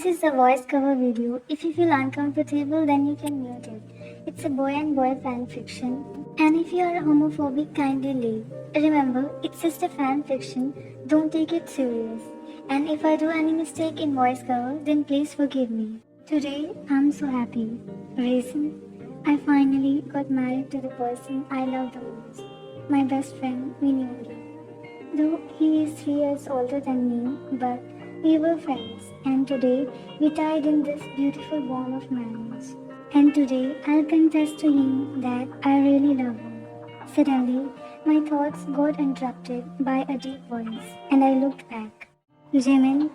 This is a voice cover video. If you feel uncomfortable, then you can mute it. It's a boy and boy fan fiction. And if you are homophobic, kindly leave. Remember, it's just a fan fiction. Don't take it serious. And if I do any mistake in voice cover, then please forgive me. Today, I'm so happy. Reason? I finally got married to the person I love the most. My best friend, YOONMIN. Though he is 3 years older than me, but we were friends, and today we tied in this beautiful bond of marriage. And today I'll confess to him that I really love him. Suddenly, my thoughts got interrupted by a deep voice, and I looked back. Jimin,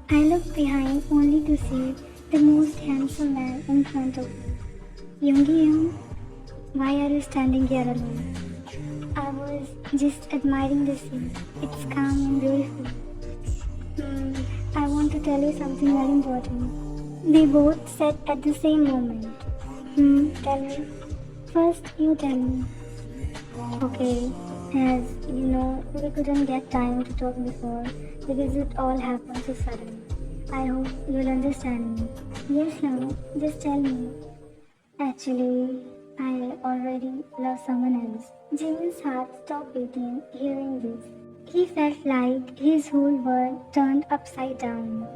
I looked behind only to see the most handsome man in front of me. Yoongi, why are you standing here alone? I was just admiring the scene. It's calm and beautiful. I want to tell you something very important. They both said at the same moment. Tell me. First, you tell me. Okay, as you know, we couldn't get time to talk before because it all happened so suddenly. I hope you'll understand me. Yes, no, just tell me. Actually, I already love someone else. Jimin's heart stopped beating hearing this. He felt like his whole world turned upside down.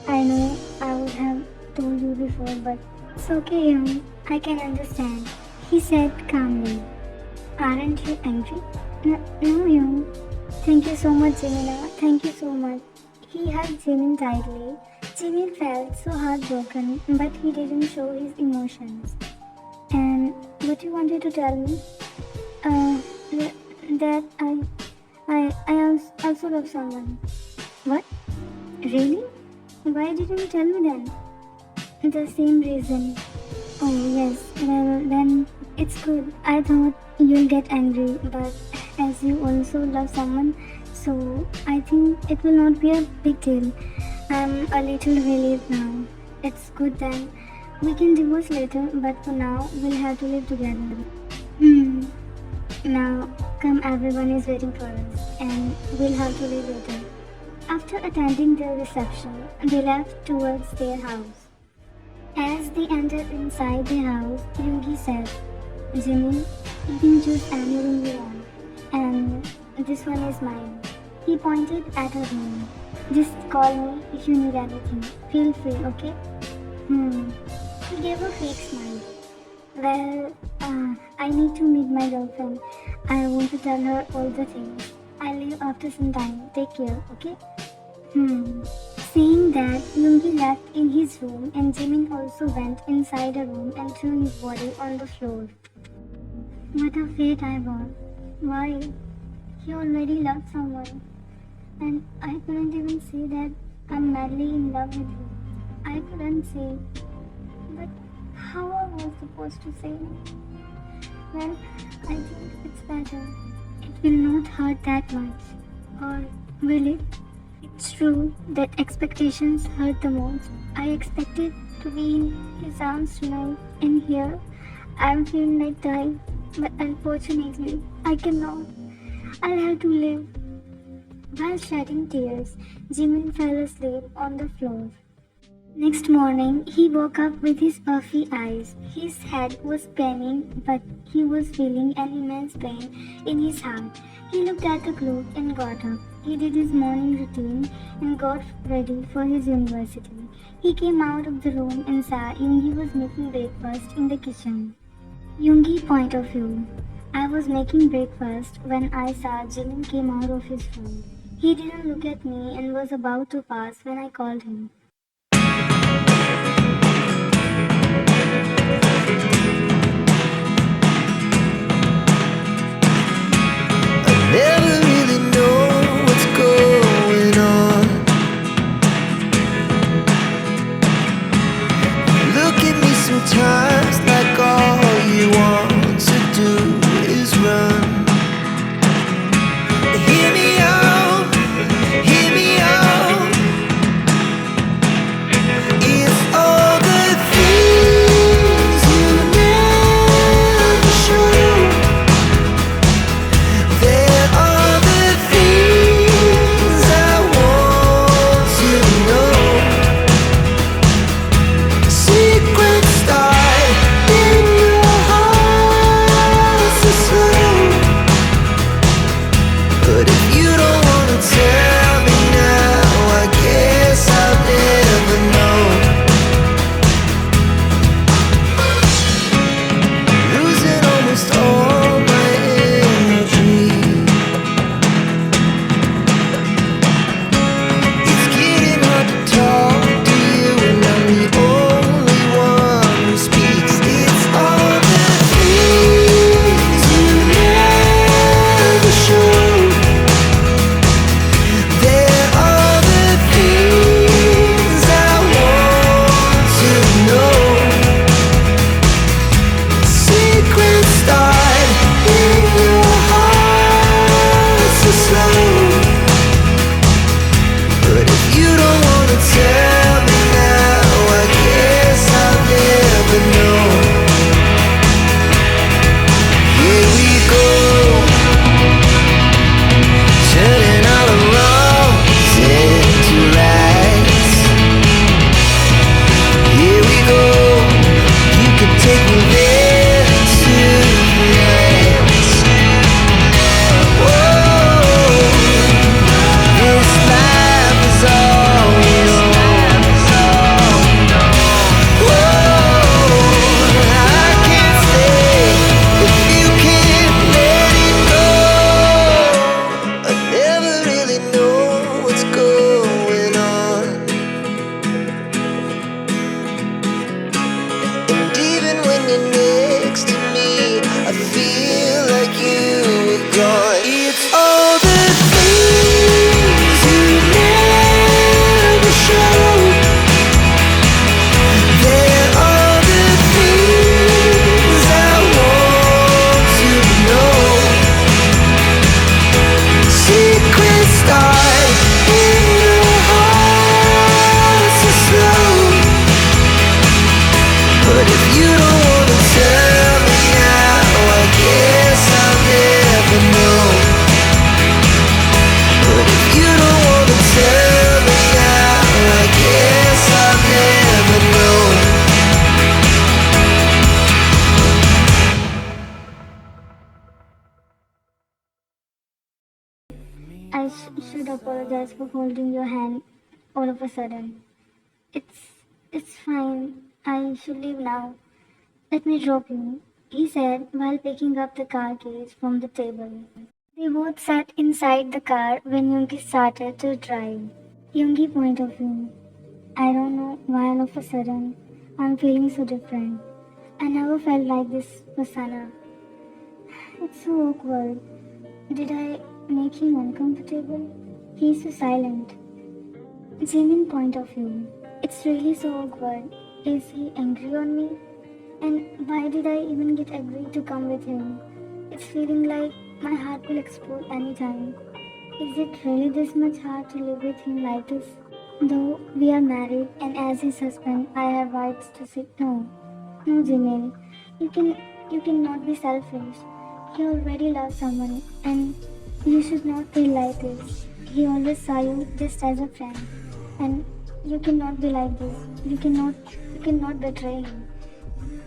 I know I would have told you before, but it's okay, Young. I can understand. He said calmly. Aren't you angry? No, Young. Thank you so much, Jimina. Thank you so much. He hugged Jimin tightly. Jimin felt so heartbroken, but he didn't show his emotions. And what you wanted to tell me? That I also love someone. What? Really? Why didn't you tell me then? The same reason. Oh yes, well then it's good. I thought you'll get angry, but as you also love someone, so I think it will not be a big deal. I'm a little relieved now. It's good then. We can divorce later, but for now, we'll have to live together. Now, come, everyone is waiting for us, and we'll have to leave later. After attending their reception, they left towards their house. As they entered inside the house, Yoongi said, Jimin, you can choose any room you want, and this one is mine. He pointed at her room. Just call me if you need anything. Feel free, okay? He gave a fake smile. Well, I need to meet my girlfriend. I want to tell her all the things. I'll leave after some time. Take care, okay? Saying that, Yoongi left in his room and Jimin also went inside a room and threw his body on the floor. What a fate I was. Why? He already loved someone. And I couldn't even say that I'm madly in love with him. I couldn't say. But how I was supposed to say? Well, I think it's better. It will not hurt that much. Or will it? It's true that expectations hurt the most. I expected to be in his arms tonight, and here I'm feeling like dying. But unfortunately, I cannot. I'll have to live. While shedding tears, Jimin fell asleep on the floor. Next morning, he woke up with his puffy eyes. His head was spinning, but he was feeling an immense pain in his heart. He looked at the clock and got up. He did his morning routine and got ready for his university. He came out of the room and saw Yoongi was making breakfast in the kitchen. Yoongi point of view. I was making breakfast when I saw Jimin came out of his room. He didn't look at me and was about to pass when I called him. Never really know what's going on. Look at me sometimes like all you want to do is run. Hear me out, hear me out. should apologize for holding your hand all of a sudden. It's fine. I should leave now. Let me drop you, he said while picking up the car keys from the table. They both sat inside the car when Yoongi started to drive. Yoongi point of view. I don't know why all of a sudden I'm feeling so different. I never felt like this for Sana. It's so awkward. Did I make him uncomfortable? He's so silent. Jimin point of view. It's really so awkward. Is he angry on me? And why did I even get agreed to come with him? It's feeling like my heart will explode anytime. Is it really this much hard to live with him like this? Though we are married and as his husband I have rights to say no. No, Jimin. You cannot be selfish. He already loves someone and you should not feel like this. He always saw you just as a friend. And you cannot be like this. You cannot betray him.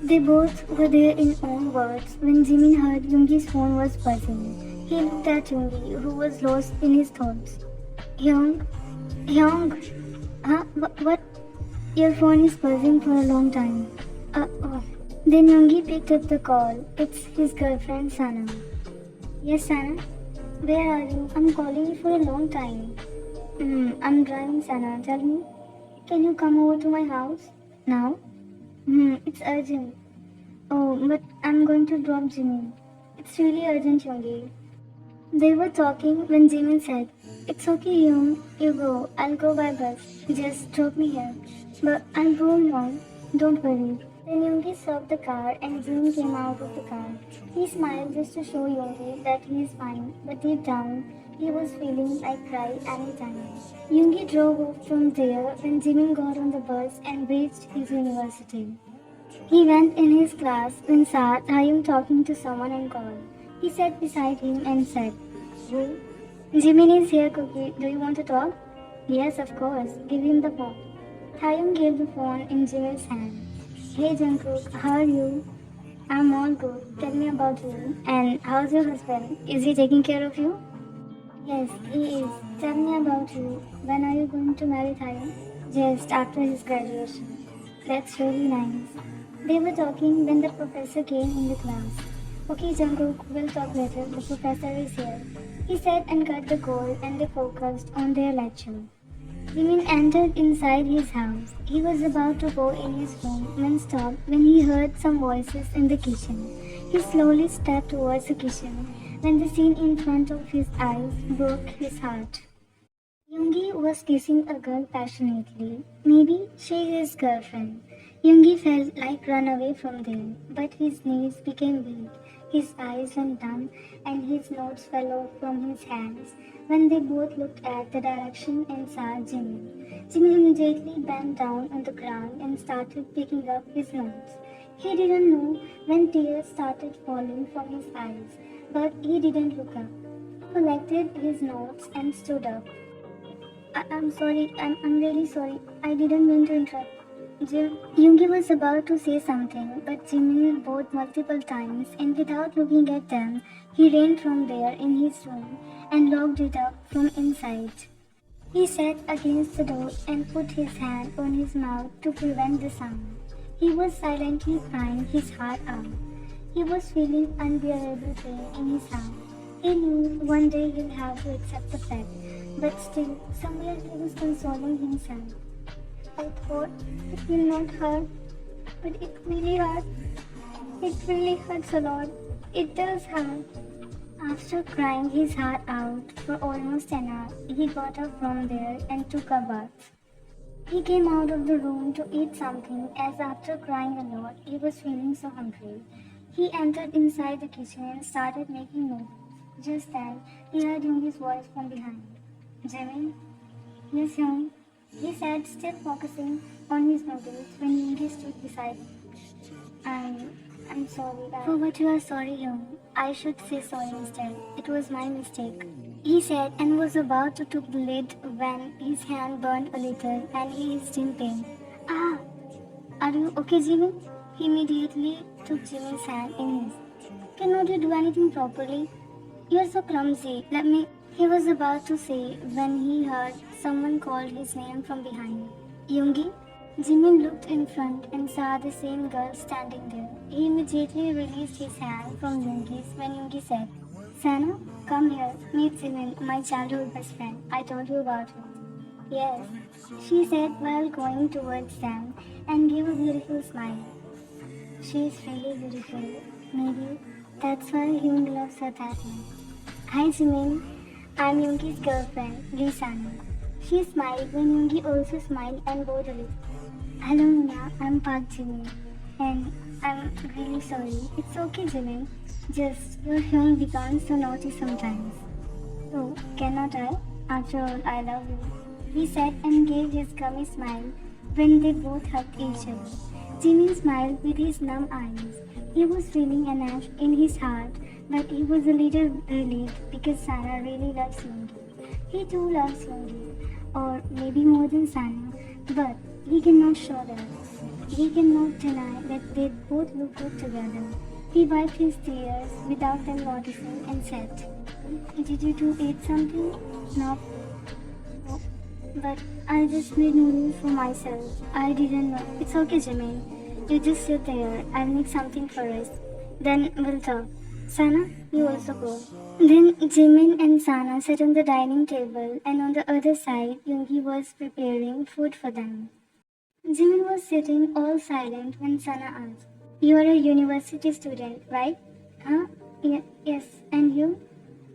They both were their own words when Jimin heard Yoongi's phone was buzzing. He looked at Yoongi, who was lost in his thoughts. Hyung? Huh? What? Your phone is buzzing for a long time. Oh. Then Yoongi picked up the call. It's his girlfriend, Sana. Yes, Sana? Where are you? I'm calling you for a long time. I'm driving, Sana. Tell me. Can you come over to my house? Now? It's urgent. Oh, but I'm going to drop Jimin. It's really urgent, Yoongi. They were talking when Jimin said, It's okay, Yoon. You go. I'll go by bus. Just drop me here. But I'll go along. Don't worry. Then Yoongi stopped the car and Jimin came out of the car. He smiled just to show Yoongi that he is fine, but deep down, he was feeling like cry anytime. Yoongi drove off from there when Jimin got on the bus and reached his university. He went in his class when saw Taeyong talking to someone on call. He sat beside him and said, Who? Jimin is here, Cookie. Do you want to talk? Yes, of course. Give him the phone. Taeyong gave the phone in Jimin's hand. Hey Jungkook, how are you? I'm all good. Tell me about you. And how's your husband? Is he taking care of you? Yes, he is. Tell me about you. When are you going to marry Taeyong? Just after his graduation. That's really nice. They were talking when the professor came in the class. Okay, Jungkook, we'll talk later. The professor is here. He said and cut the call and they focused on their lecture. Jimin entered inside his house. He was about to go in his room when he heard some voices in the kitchen. He slowly stepped towards the kitchen when the scene in front of his eyes broke his heart. Yoongi was kissing a girl passionately. Maybe she is his girlfriend. Yoongi felt like run away from there, but his knees became weak. His eyes went numb and his notes fell off from his hands when they both looked at the direction and saw Jimin. Jimin immediately bent down on the ground and started picking up his notes. He didn't know when tears started falling from his eyes, but he didn't look up. He collected his notes and stood up. I'm sorry, I'm really sorry. I didn't mean to interrupt. Yoongi was about to say something, but Jimin bowed multiple times and without looking at them, he ran from there in his room and locked it up from inside. He sat against the door and put his hand on his mouth to prevent the sound. He was silently crying his heart out. He was feeling unbearable pain in his heart. He knew one day he'll have to accept the fact, but still, somewhere he was consoling himself. I thought it will not hurt, but it really hurts. It really hurts a lot. It does hurt. After crying his heart out for almost an hour, he got up from there and took a bath. He came out of the room to eat something as after crying a lot, he was feeling so hungry. He entered inside the kitchen and started making noodles. Just then, he heard Yoongi's voice from behind. Jimin? Yes, Young. He said, still focusing on his noodles when Yoongi stood beside him. I'm sorry. For what you are sorry, Young. I should say sorry instead. It was my mistake. He said and was about to take the lid when his hand burned a little and he is in pain. Ah! Are you okay, Jimin? He immediately took Jimin's hand in his. Cannot you do anything properly? You are so clumsy. Let me He was about to say when he heard someone called his name from behind. Yoongi? Jimin looked in front and saw the same girl standing there. He immediately released his hand from Yoongi's when Yoongi said, Sana, come here, meet Jimin, my childhood best friend. I told you about him. Yes, she said while going towards them and gave a beautiful smile. She is really beautiful. Maybe that's why Yoongi loves her that much. Hi Jimin, I'm Yoongi's girlfriend, Sana. She smiled when Yoongi also smiled and bowed a little. Hello Nuna, I'm Park Jimin. And I'm really sorry. It's okay Jimin. Just your hearing becomes so naughty sometimes. So, cannot I? After all, I love you. He said and gave his gummy smile when they both hugged each other. Jimin smiled with his numb eyes. He was feeling an ache in his heart, but he was a little relieved because Sana really loves Yoongi. He too loves Yoongi, or maybe more than Sana, but he cannot show that. He cannot deny that they both look good together. He wiped his tears without them noticing and said, Did you two eat something? No. Oh, but I just made noodles for myself. I didn't know. It's okay, Jimin. You just sit there. I'll make something for us. Then we'll talk. Sana, you also go. Then Jimin and Sana sat on the dining table and on the other side, Yoongi was preparing food for them. Jimin was sitting all silent when Sana asked, You are a university student, right? Huh? Yes. And you?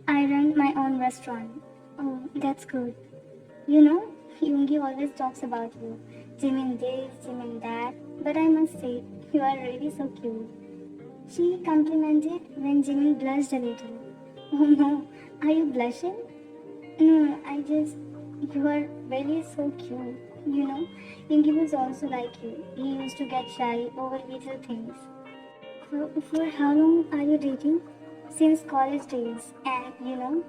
I run my own restaurant. Oh, that's good. You know, Yoongi always talks about you. Jimin this, Jimin that. But I must say, you are really so cute. She complimented when Jimin blushed a little. Oh no, are you blushing? No, you are really so cute. You know, Yoongi was also like you. He used to get shy over little things. For how long are you dating? Since college days. And you know,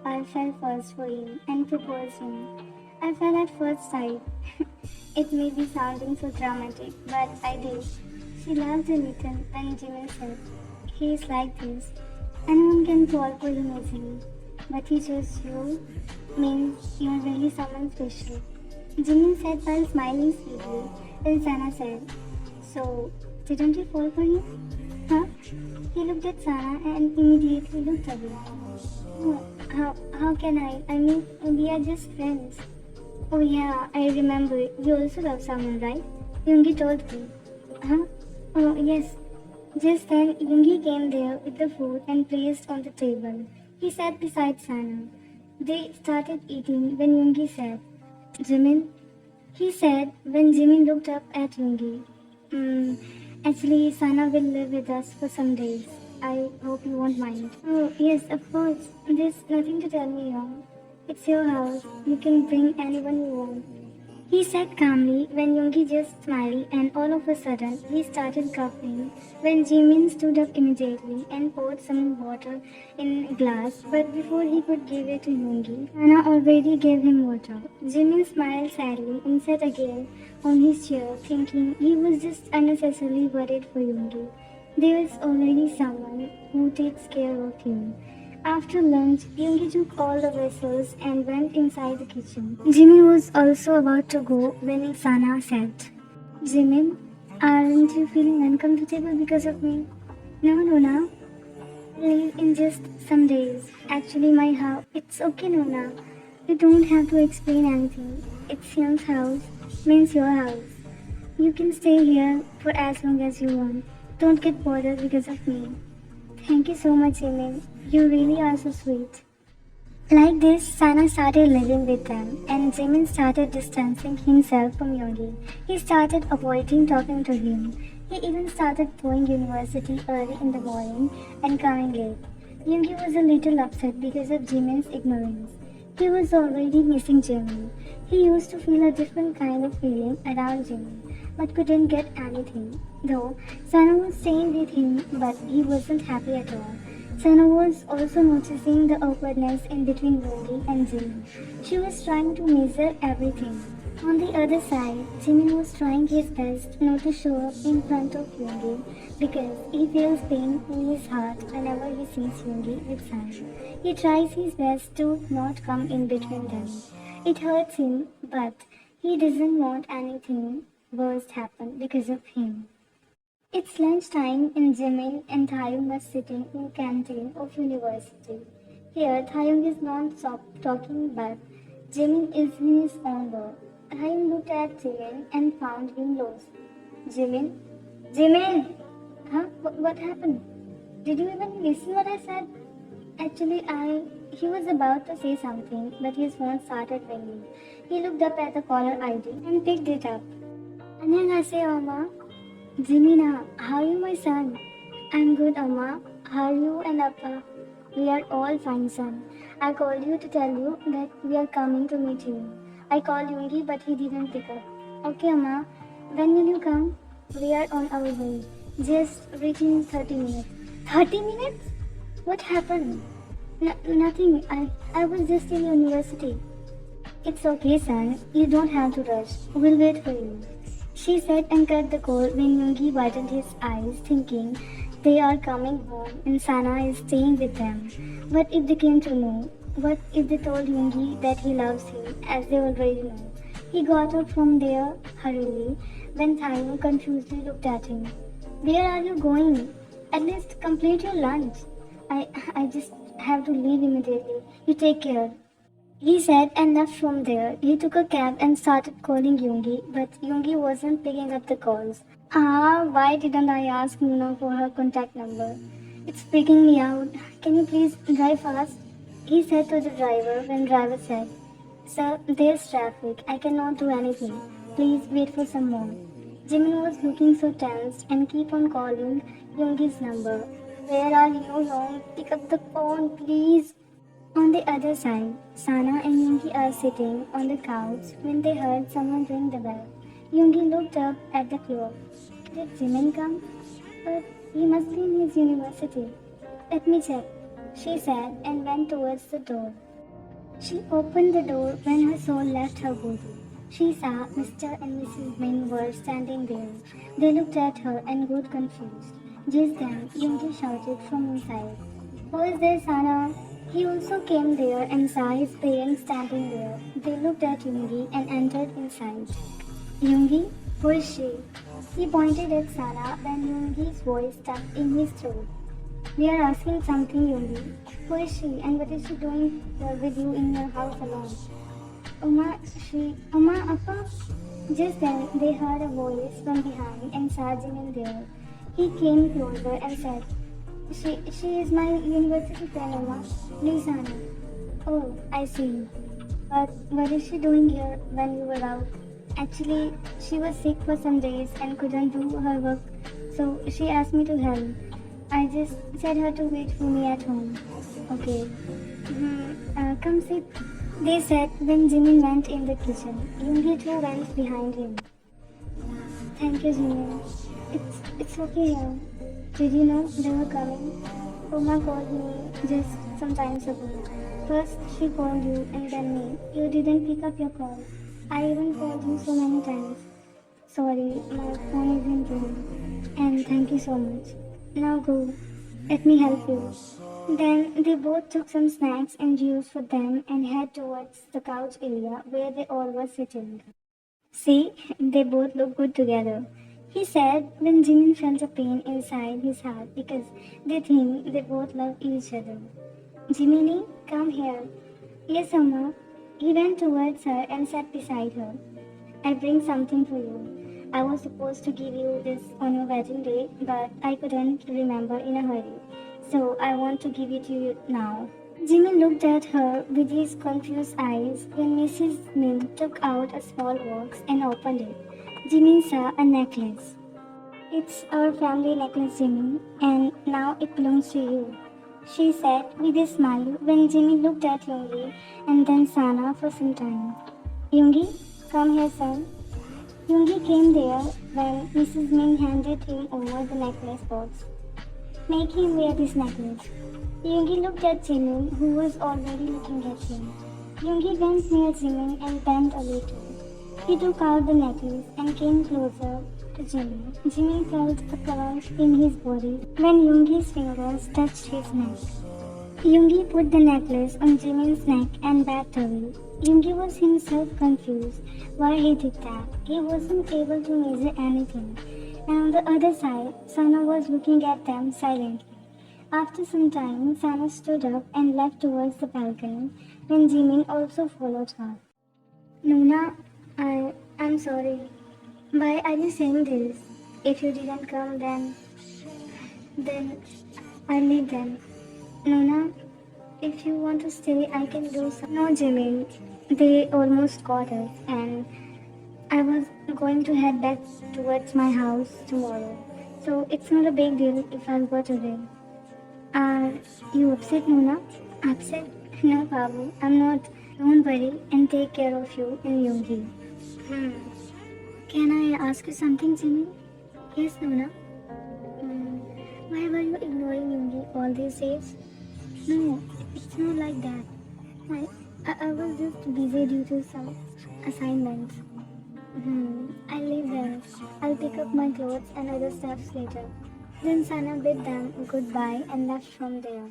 I fell first for him and proposed him. I fell at first sight. It may be sounding so dramatic, but I did. She laughed a little when Jimin said, He is like this. Anyone can fall for him easily. But he chose you means you are really someone special. Jimin said while smiling sweetly. Then Sana said, So, didn't you fall for him? Huh? He looked at Sana and immediately looked away. Oh, how can I? I mean, we are just friends. Oh yeah, I remember. You also love someone, right? Yoongi told me. Huh? Oh yes. Just then, Yoongi came there with the food and placed on the table. He sat beside Sana. They started eating when Yoongi said, Jimin? He said when Jimin looked up at Yoongi. Actually, Sana will live with us for some days. I hope you won't mind. Oh, yes, of course. There's nothing to tell me wrong. It's your house. You can bring anyone you want. He said calmly when Yoongi just smiled and all of a sudden he started coughing when Jimin stood up immediately and poured some water in a glass, but before he could give it to Yoongi, Sana already gave him water. Jimin smiled sadly and sat again on his chair thinking he was just unnecessarily worried for Yoongi. There's already someone who takes care of him. After lunch, Yoongi took all the vessels and went inside the kitchen. Jimin was also about to go when Sana said, Jimin, aren't you feeling uncomfortable because of me? No, Nona. Leave in just some days. Actually, my house. It's okay, Nona. You don't have to explain anything. It's Young's house, means your house. You can stay here for as long as you want. Don't get bothered because of me. Thank you so much, Jimin. You really are so sweet. Like this, Sana started living with them, and Jimin started distancing himself from Yoongi. He started avoiding talking to him. He even started going university early in the morning and coming late. Yoongi was a little upset because of Jimin's ignorance. He was already missing Jimin. He used to feel a different kind of feeling around Jimin, but couldn't get anything. Though Sana was staying with him, but he wasn't happy at all. Sana was also noticing the awkwardness in between Yoongi and Jimin. She was trying to measure everything. On the other side, Jimin was trying his best not to show up in front of Yoongi because he feels pain in his heart whenever he sees Yoongi with Sana. He tries his best to not come in between them. It hurts him, but he doesn't want anything worse to happen because of him. It's lunchtime and Jimin and Taeyong are sitting in canteen of university. Here, Taeyong is not stop talking, but Jimin is in his own world. Taeyong looked at Jimin and found him lost. Jimin? Jimin! Huh? What happened? Did you even listen what I said? Actually, he was about to say something, but his phone started ringing. He looked up at the caller ID and picked it up. 안녕하세요, Oma. Jimina, how are you, my son? I'm good, Amma. How are you and Appa? We are all fine, son. I called you to tell you that we are coming to meet you. I called Yoongi, but he didn't pick up. Okay, Amma. When will you come? We are on our way. Just reaching in 30 minutes. 30 minutes? What happened? Nothing. I was just in university. It's okay, son. You don't have to rush. We'll wait for you. She said and cut the call when Yoongi widened his eyes, thinking they are coming home and Sana is staying with them. What if they came to know? What if they told Yoongi that he loves him, as they already know? He got up from there hurriedly when Taeyong confusedly looked at him. Where are you going? At least complete your lunch. I just have to leave immediately. You take care. He said and left from there. He took a cab and started calling Yoongi, but Yoongi wasn't picking up the calls. Why didn't I ask Nuna for her contact number? It's freaking me out. Can you please drive fast? He said to the driver when driver said, Sir, there's traffic. I cannot do anything. Please wait for some more. Jimin was looking so tense and keep on calling Yoongi's number. Where are you, Young? Pick up the phone, please. On the other side, Sana and Yoongi are sitting on the couch when they heard someone ring the bell. Yoongi looked up at the clock. Did Jimin come? But he must be in his university. Let me check, she said and went towards the door. She opened the door when her soul left her body. She saw Mr. and Mrs. Min were standing there. They looked at her and got confused. Just then, Yoongi shouted from inside, Who is there, Sana? He also came there and saw his parents standing there. They looked at Yoongi and entered inside. Yoongi? Who is she? He pointed at Sana when Yoongi's voice stuck in his throat. We are asking something, Yoongi. Who is she and what is she doing with you in your house alone? Oma, Appa? Just then they heard a voice from behind and saw Jimin there. He came closer and said, She is my university friend, Oma. Please, Sana. Oh, I see. But what is she doing here when you were out? Actually, she was sick for some days and couldn't do her work, so she asked me to help. I just said her to wait for me at home. Okay. Come sit. They said when Jimin went in the kitchen. Yoongi too went behind him. Thank you, Jimin. It's okay here. Did you know they were coming? Oma called me just some time ago. First she called you and then me. You didn't pick up your call. I even called you so many times. Sorry, my phone isn't ringing. And thank you so much. Now go. Let me help you. Then they both took some snacks and juice for them and head towards the couch area where they all were sitting. See, they both look good together. He said when Jimin felt a pain inside his heart because they think they both love each other. Jiminy, come here. Yes, Amma. He went towards her and sat beside her. I bring something for you. I was supposed to give you this on your wedding day, but I couldn't remember in a hurry. So I want to give it to you now. Jimin looked at her with his confused eyes when Mrs. Min took out a small box and opened it. Jimin saw a necklace. It's our family necklace, Jimin, and now it belongs to you, she said with a smile when Jimin looked at Yoongi and then Sana for some time. Yoongi, come here, son. Yoongi came there when Mrs. Min handed him over the necklace box. Make him wear this necklace. Yoongi looked at Jimin, who was already looking at him. Yoongi went near Jimin and bent a little. He took out the necklace and came closer to Jimmy. Jimmy felt a current in his body when Yoongi's fingers touched his neck. Yoongi put the necklace on Jimin's neck and backed away. Yoongi was himself confused why he did that. He wasn't able to measure anything. And on the other side, Sana was looking at them silently. After some time, Sana stood up and left towards the balcony when Jimin also followed her. Nuna, I'm sorry. Why are you saying this? If you didn't come then I'll leave them. Nuna, if you want to stay, I can do so. No, Jimin. They almost caught us and I was going to head back towards my house tomorrow. So it's not a big deal if I'll go today. Are you upset, Nuna? Upset? No, Babu, I'm not. Don't worry and take care of you and Yoongi. Can I ask you something, Jimmy? Yes, Nuna. Why were you ignoring Yoongi all these days? No, it's not like that. I was just busy due to some assignments. I'll leave there. I'll pick up my clothes and other stuffs later. Then Sana bid them goodbye and left from there.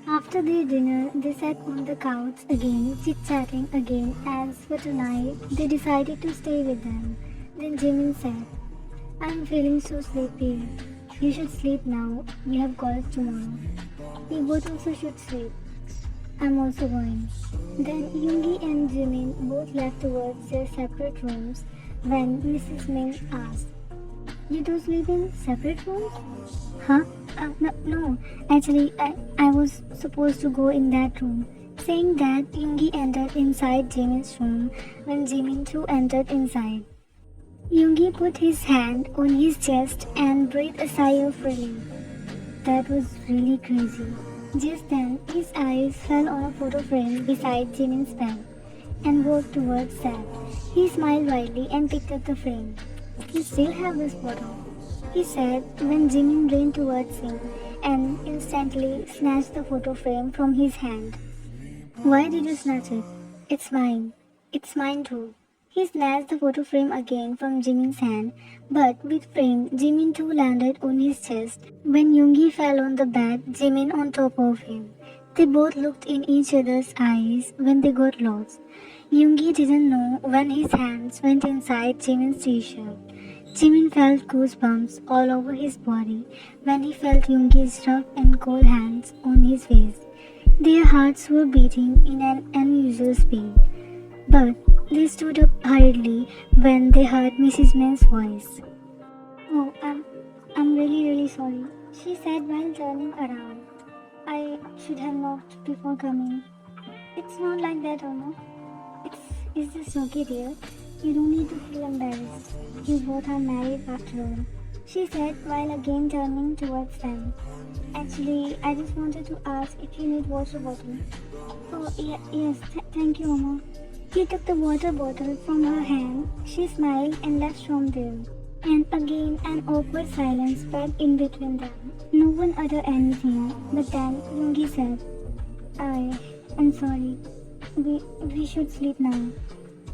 After their dinner, they sat on the couch again, chit-chatting again, as for tonight, they decided to stay with them. Then Jimin said, I'm feeling so sleepy. You should sleep now. We have golf tomorrow. We both also should sleep. I'm also going. Then Yoongi and Jimin both left towards their separate rooms when Mrs. Min asked, You two sleep in separate rooms? Huh? No. Actually, I was supposed to go in that room. Saying that, Yoongi entered inside Jimin's room when Jimin too entered inside. Yoongi put his hand on his chest and breathed a sigh of relief. That was really crazy. Just then, his eyes fell on a photo frame beside Jimin's bed and walked towards that. He smiled widely and picked up the frame. You still have this photo, he said when Jimin ran towards him and instantly snatched the photo frame from his hand. Why did you snatch it? It's mine. It's mine too. He snatched the photo frame again from Jimin's hand, but with frame, Jimin too landed on his chest. When Yoongi fell on the bed, Jimin on top of him. They both looked in each other's eyes when they got lost. Yoongi didn't know when his hands went inside Jimin's t-shirt. Jimin felt goosebumps all over his body when he felt Yoongi's rough and cold hands on his face. Their hearts were beating in an unusual speed. But they stood up hurriedly when they heard Mrs. Min's voice. Oh, I'm really sorry, she said while turning around. I should have knocked before coming. It's not like that, Oma. It's just okay, dear. You don't need to feel embarrassed. You both are married after all, she said while again turning towards them. Actually, I just wanted to ask if you need water bottle. Oh, yes, thank you, Oma. He took the water bottle from her hand. She smiled and left from there. And again an awkward silence spread in between them. No one uttered anything, but then Yoongi said, I'm sorry. We should sleep now.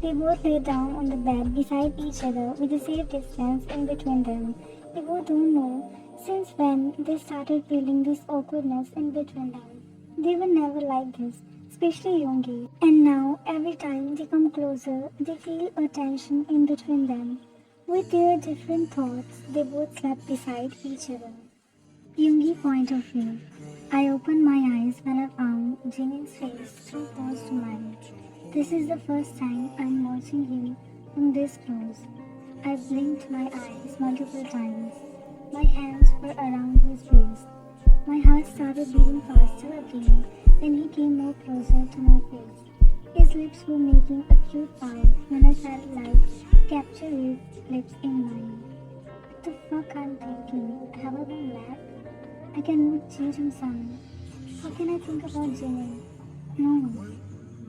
They both lay down on the bed beside each other with a safe distance in between them. They both don't know since when they started feeling this awkwardness in between them. They were never like this, especially Yoongi. And now, every time they come closer, they feel a tension in between them. With their different thoughts, they both slept beside each other. Yoongi point of view. I opened my eyes when I found Jimin's face too close to mine. This is the first time I'm watching him from this close. I blinked my eyes multiple times. My hands were around his waist. My heart started beating faster again when he came more closer to my face. His lips were making a cute pout when I felt like capture his lips in mine. What the fuck I'm thinking? Have I been mad? I cannot cheat him, son. How can I think about Jimin? No.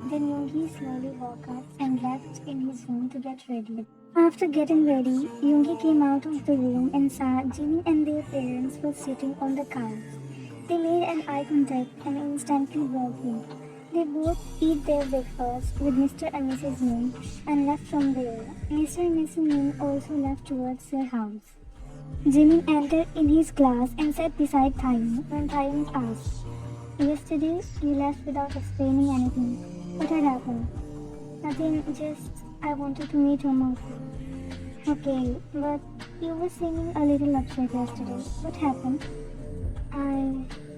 Then Yoongi slowly walked up and left in his room to get ready. After getting ready, Yoongi came out of the room and saw Jimin and their parents were sitting on the couch. They made an eye contact and instantly walked in. They both eat their breakfast with Mr. and Mrs. Min and left from there. Mr. and Mrs. Min also left towards their house. Jimin entered in his class and sat beside Taeyong when Taeyong asked, "Yesterday you left without explaining anything. What had happened?" "Nothing, just I wanted to meet your mom." "Okay, but you were seeming a little upset yesterday. What happened?"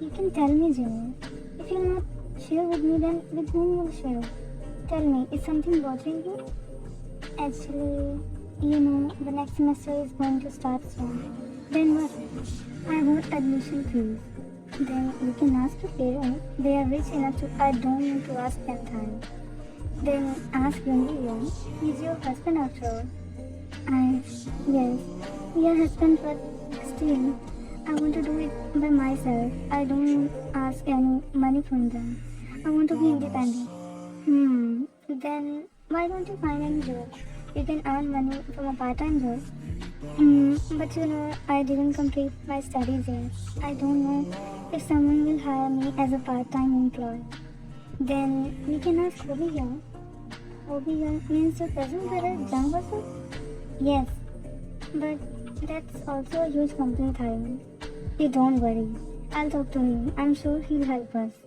You can tell me, Jimmy. If you'll not share with me, then with whom you'll share? Tell me, is something bothering you?" "Actually, the next semester is going to start soon." "Then what?" "I want admission fees." "Then you can ask your parents. They are rich enough to, I don't need to ask them time." "Then ask Yoon. He's your husband after all." Yes, we are husband, but still, I want to do it by myself. I don't ask any money from them. I want to be independent." Then why don't you find any job? You can earn money from a part-time job." But I didn't complete my studies yet. I don't know if someone will hire me as a part-time employee." "Then we can ask Hobby here." "Hobby here means your cousin brother, Jang Basu?" "Yes, but that's also a huge company, Thailand." "You don't worry. I'll talk to him. I'm sure he'll help us."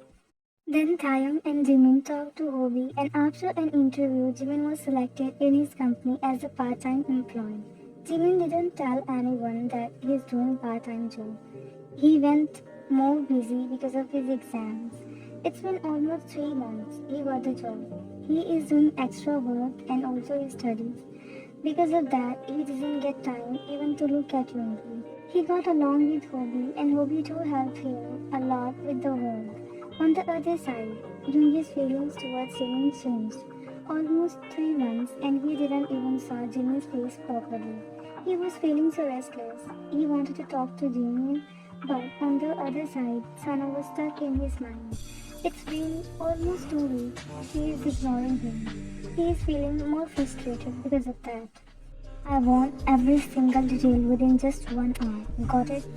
Then Taeyong and Jimin talked to Hobby, and after an interview, Jimin was selected in his company as a part-time employee. Jimin didn't tell anyone that he's doing part-time job. He went more busy because of his exams. It's been almost 3 months he got the job. He is doing extra work and also his studies. Because of that, he doesn't get time even to look at Yoongi. He got along with Hobby, and Hobby too helped him a lot with the work. On the other side, Yoongi's feelings towards Jimin changed. Almost 3 months, and he didn't even saw Jimin's face properly. He was feeling so restless. He wanted to talk to Jimin, but on the other side, Sana was stuck in his mind. It's been almost 2 weeks. She is ignoring him. He is feeling more frustrated because of that. "I want every single detail within just 1 hour. Got it?"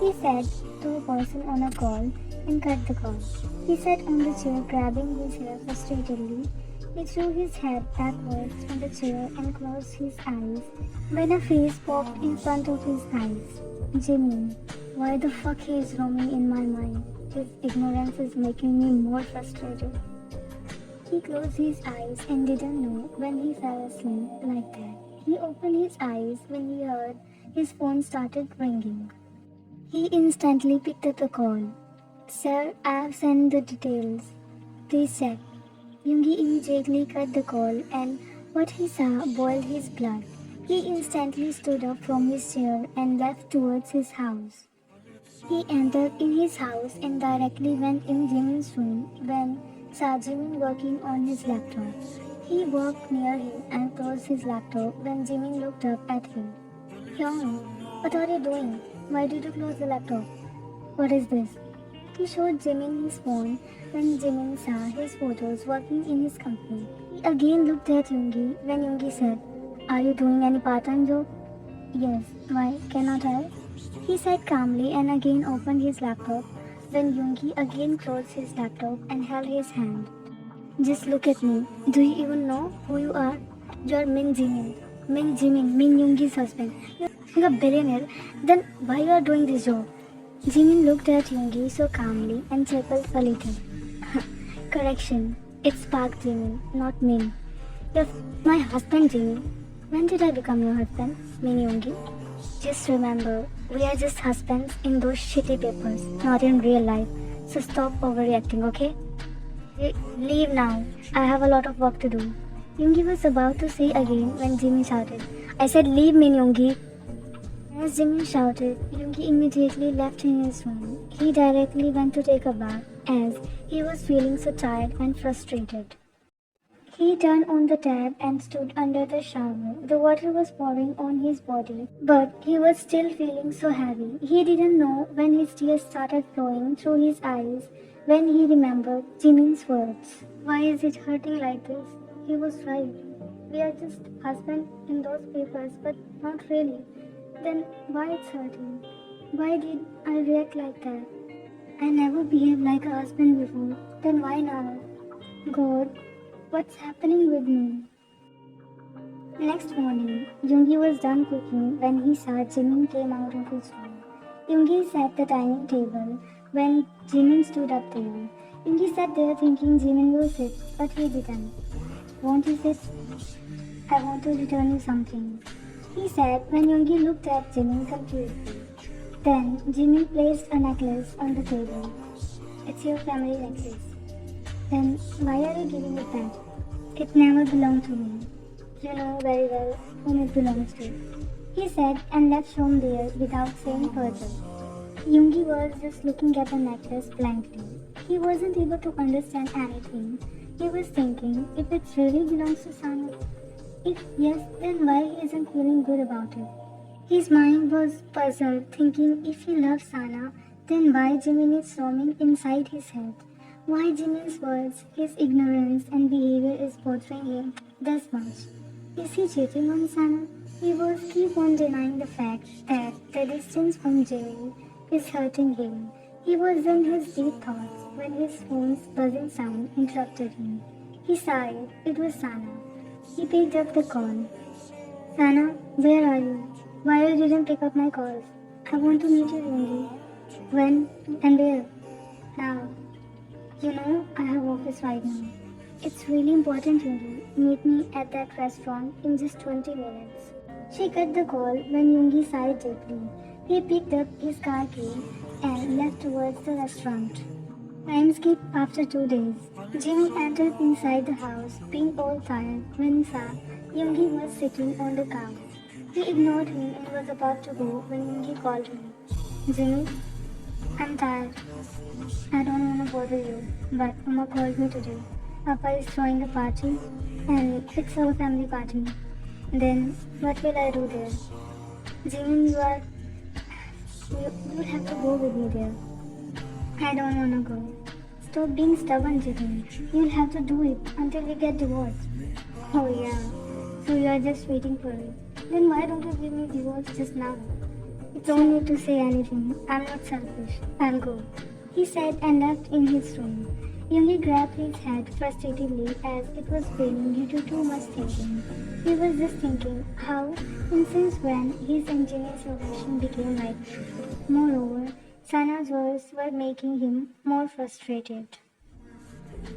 he said to a person on a call and cut the call. He sat on the chair, grabbing his hair frustratedly. He threw his head backwards on the chair and closed his eyes when a face popped in front of his eyes. "Jimmy, why the fuck he is roaming in my mind? His ignorance is making me more frustrated." He closed his eyes and didn't know when he fell asleep like that. He opened his eyes when he heard his phone started ringing. He instantly picked up the call. "Sir, I have sent the details. Please check." Yoongi immediately cut the call, and what he saw boiled his blood. He instantly stood up from his chair and left towards his house. He entered in his house and directly went in Jimin's room when saw Jimin working on his laptop. He walked near him and closed his laptop when Jimin looked up at him. "Hyung, what are you doing? Why did you close the laptop? What is this?" He showed Jimin his phone when Jimin saw his photos working in his company. He again looked at Yoongi when Yoongi said, "Are you doing any part-time job?" "Yes, why, cannot I?" he said calmly and again opened his laptop when Yoongi again closed his laptop and held his hand. "Just look at me. Do you even know who you are? You're Min Jimin. Min Jimin, Min Yoongi's husband. You're a billionaire. Then why you are doing this job?" Jimin looked at Yoongi so calmly and chuckled a little. "Correction, it's Park Jimin, not Min. You're my husband, Jimin." "When did I become your husband, Min Yoongi?" "Just remember, we are just husbands in those shitty papers, not in real life. So stop overreacting, okay? Leave now. I have a lot of work to do." Yoongi was about to say again when Jimin shouted, "I said leave, Min Yoongi." As Jimin shouted, Yoongi immediately left in his room. He directly went to take a bath as he was feeling so tired and frustrated. He turned on the tap and stood under the shower. The water was pouring on his body, but he was still feeling so heavy. He didn't know when his tears started flowing through his eyes when he remembered Jimin's words. Why is it hurting like this? He was right. We are just husband in those papers, but not really. Then why it's hurting? Why did I react like that? I never behaved like a husband before. Then why now? God, what's happening with me? Next morning, Yoongi was done cooking when he saw Jimin came out of his room. Yoongi sat at the dining table when Jimin stood up there. Yoongi sat there thinking Jimin will sit, but he didn't. Won't you sit? I want to return you something. He said when Yoongi looked at Jimin confused. Then Jimin placed a necklace on the table. It's your family necklace. Then why are you giving it back? It never belonged to me. You know very well whom it belongs to. He said and left from there without saying further. Yoongi was just looking at the necklace blankly. He wasn't able to understand anything. He was thinking if it really belongs to Sana. If yes, then why he isn't feeling good about it? His mind was puzzled, thinking if he loves Sana, then why Jimin is roaming inside his head? Why Jimin's words, his ignorance and behavior is bothering him this much? Is he cheating on Sana? He was keep on denying the fact that the distance from Jimin is hurting him. He was in his deep thoughts when his phone's buzzing sound interrupted him. He sighed. It was Sana. He picked up the call. Sana, where are you? Why you didn't pick up my calls? I want to meet you, Yoongi. When and where? Now. You know, I have office right now. It's really important, Yoongi. Meet me at that restaurant in just 20 minutes. She cut the call when Yoongi sighed deeply. He picked up his car key and left towards the restaurant. Time skipped after 2 days. Jimmy entered inside the house, being all tired when he saw Yoongi was sitting on the couch. He ignored him and was about to go when Yoongi called him. Jimmy, I'm tired. I don't want to bother you, but Mama called me today. Papa is throwing a party, and it's our family party. Then, what will I do there? Jimmy, you'll have to go with me there. I don't want to go. Stop being stubborn, Jimmy. You'll have to do it until we get divorced. Oh yeah, so you are just waiting for it. Then why don't you give me divorce just now? You don't need to say anything. I'm not selfish. I'll go. He said and left in his room. Yoongi grabbed his head frustratedly as it was paining due to too much thinking. He was just thinking how and since when his and Jimmy's relation became like this. Moreover, Sana's words were making him more frustrated.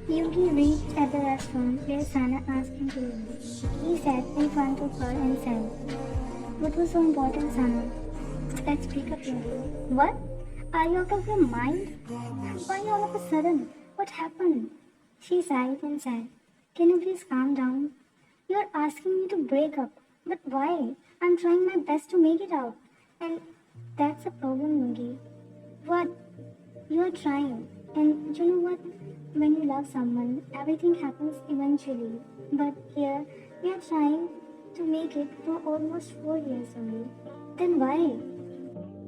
Yoongi reached at the restaurant where Sana asked him to leave. He sat in front of her and said, What was so important, Sana? Let's speak up, Yoongi. What? Are you out of your mind? Why all of a sudden? What happened? She sighed and said, Can you please calm down? You're asking me to break up. But why? I'm trying my best to make it out. And that's a problem, Yoongi. What? You're trying. And you know what? When you love someone, everything happens eventually. But here, we are trying to make it for almost 4 years only. Then why?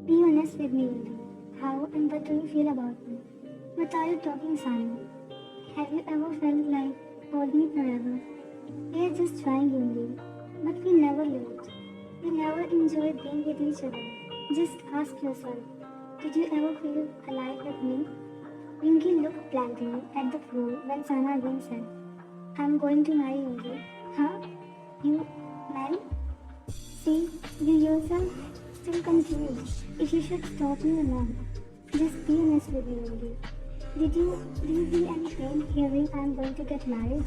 Be honest with me, Yoongi. How and what do you feel about me? What are you talking, Sana? Have you ever felt like hold me forever? We are just trying, Yoongi. But we never lived. We never enjoyed being with each other. Just ask yourself, did you ever feel alive with me? Yoongi looked blankly at the floor when Sana again said, I'm going to marry Yoongi. Huh? You marry? See, you yourself still confused. If you should stop me or not. Just be honest with me, Yoongi. Did you feel any pain hearing I am going to get married?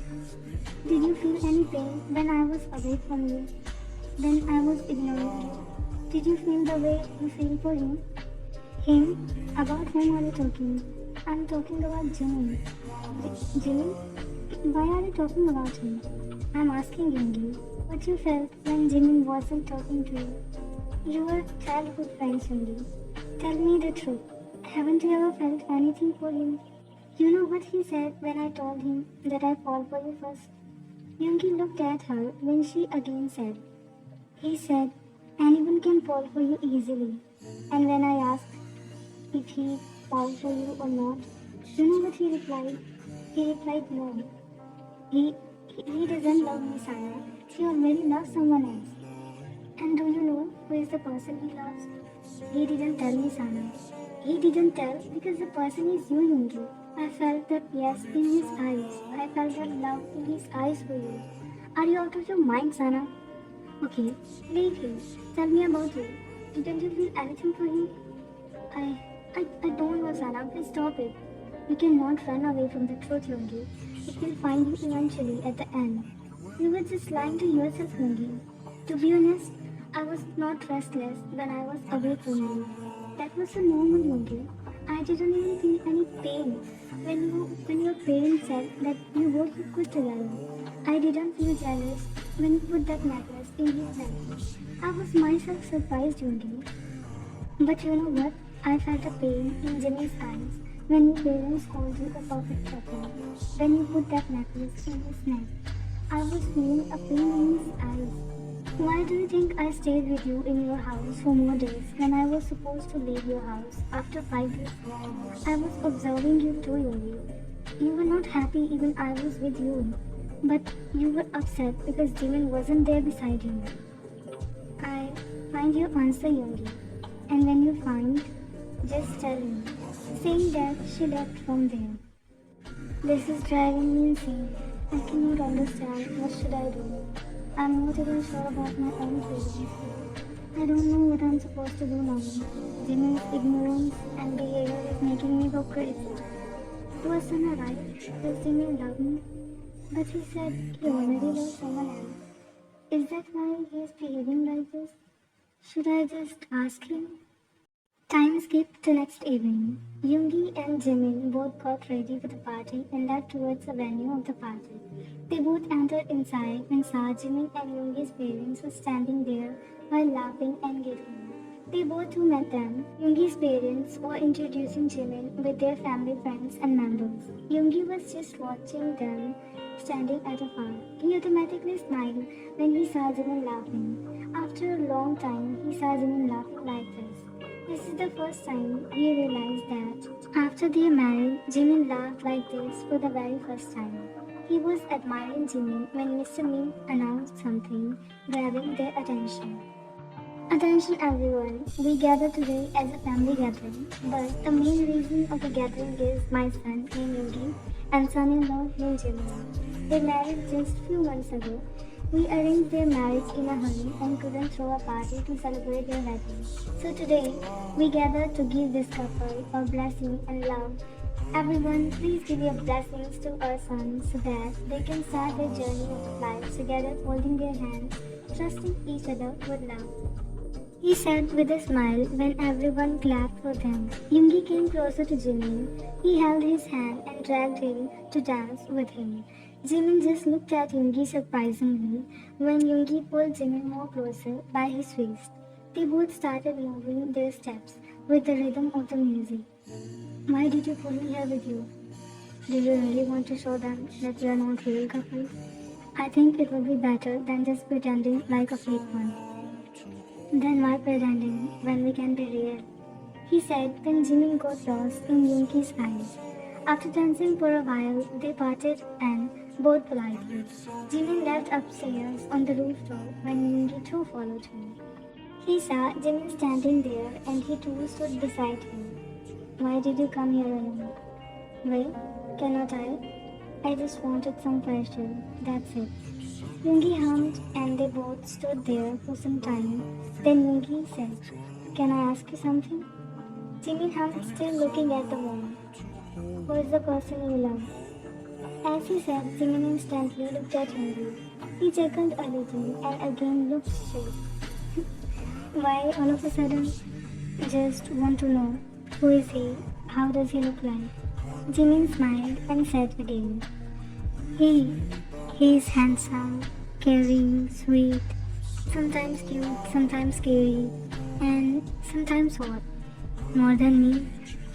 Did you feel any pain when I was away from you? When I was ignoring you? Did you feel the way you feel for him? Him? About whom are you talking? I'm talking about Jimmy. Jimmy? Why are you talking about him? I'm asking Yoongi what you felt when Jimmy wasn't talking to you. You were childhood friends, Yoongi. Tell me the truth. Haven't you ever felt anything for him? You know what he said when I told him that I fall for you first? Yoongi looked at her when she again said, He said, anyone can fall for you easily. And when I asked if he falls for you or not, you know what he replied? He replied, no. He doesn't love me, Sana. He already loves someone else. And do you know who is the person he loves? He didn't tell me, Sana. He didn't tell because the person is you, Yoongi. I felt that yes in his eyes. I felt that love in his eyes for you. Are you out of your mind, Sana? Okay, lately, tell me about you. Didn't you feel anything for him? I, I don't know, Sana. Please stop it. You cannot run away from the truth, Yoongi. It will find you eventually at the end. You were just lying to yourself, Yoongi. To be honest, I was not restless when I was away from you. That was so normal, Yoongi. I didn't even feel any pain when your parents said that you both look good together. I didn't feel jealous when you put that necklace in his neck. I was myself surprised, Yoongi. But you know what? I felt a pain in Jimmy's eyes when your parents called you a perfect couple. When you put that necklace in his neck, I was feeling a pain in his eyes. Why do you think I stayed with you in your house for more days when I was supposed to leave your house after 5 days? I was observing you too, Yogi. You were not happy even I was with you. But you were upset because Jimin wasn't there beside you. I find your answer, Yogi. And when you find, just tell me, saying that she left from there. This is driving me insane. I cannot understand. What should I do? I'm not even sure about my own feelings. I don't know what I'm supposed to do now. Jimin's ignorance and behavior is making me go crazy. Was Sana right? Does Jimin love me? But he said he already loves someone else. Is that why he is behaving like this? Should I just ask him? Time skipped to next evening. Yoongi and Jimin both got ready for the party and left towards the venue of the party. They both entered inside when saw Jimin and Yoongi's parents were standing there while laughing and giggling. They both too met them. Yoongi's parents were introducing Jimin with their family friends and members. Yoongi was just watching them standing at a far. He automatically smiled when he saw Jimin laughing. After a long time, he saw Jimin laughing like this. This is the first time he realized that after they married, Jimin laughed like this for the very first time. He was admiring Jimin when Mr. Min announced something, grabbing their attention. Attention everyone, we gather today as a family gathering, but the main reason of the gathering is my son named Yogi and son-in-law named Jimin. They married just few months ago. We arranged their marriage in a hurry and couldn't throw a party to celebrate their wedding. So today, we gathered to give this couple a blessing and love. Everyone, please give your blessings to our sons so that they can start their journey of life together, holding their hands, trusting each other with love. He said with a smile when everyone clapped for them. Yoongi came closer to Jimin. He held his hand and dragged him to dance with him. Jimin just looked at Yoongi surprisingly when Yoongi pulled Jimin more closer by his waist. They both started moving their steps with the rhythm of the music. Why did you pull me here with you? Do you really want to show them that we are not real couples? I think it would be better than just pretending like a fake one. Then why pretending when we can be real? He said when Jimin got lost in Yoongi's eyes. After dancing for a while, they parted and bowed politely. Jimin left upstairs on the rooftop when Yoongi too followed him. He saw Jimin standing there and he too stood beside him. Why did you come here alone? Well, cannot I? I just wanted some fresh air, that's it. Yoongi hummed and they both stood there for some time. Then Yoongi said, Can I ask you something? Jimin hummed, still looking at the wall. Who is the person you love? As he said, Jimin instantly looked at Yoongi. He chuckled a little and again looked straight. Why all of a sudden? Just want to know. Who is he? How does he look like? Jimin smiled and said again, He is handsome, caring, sweet, sometimes cute, sometimes scary, and sometimes hot. More than me,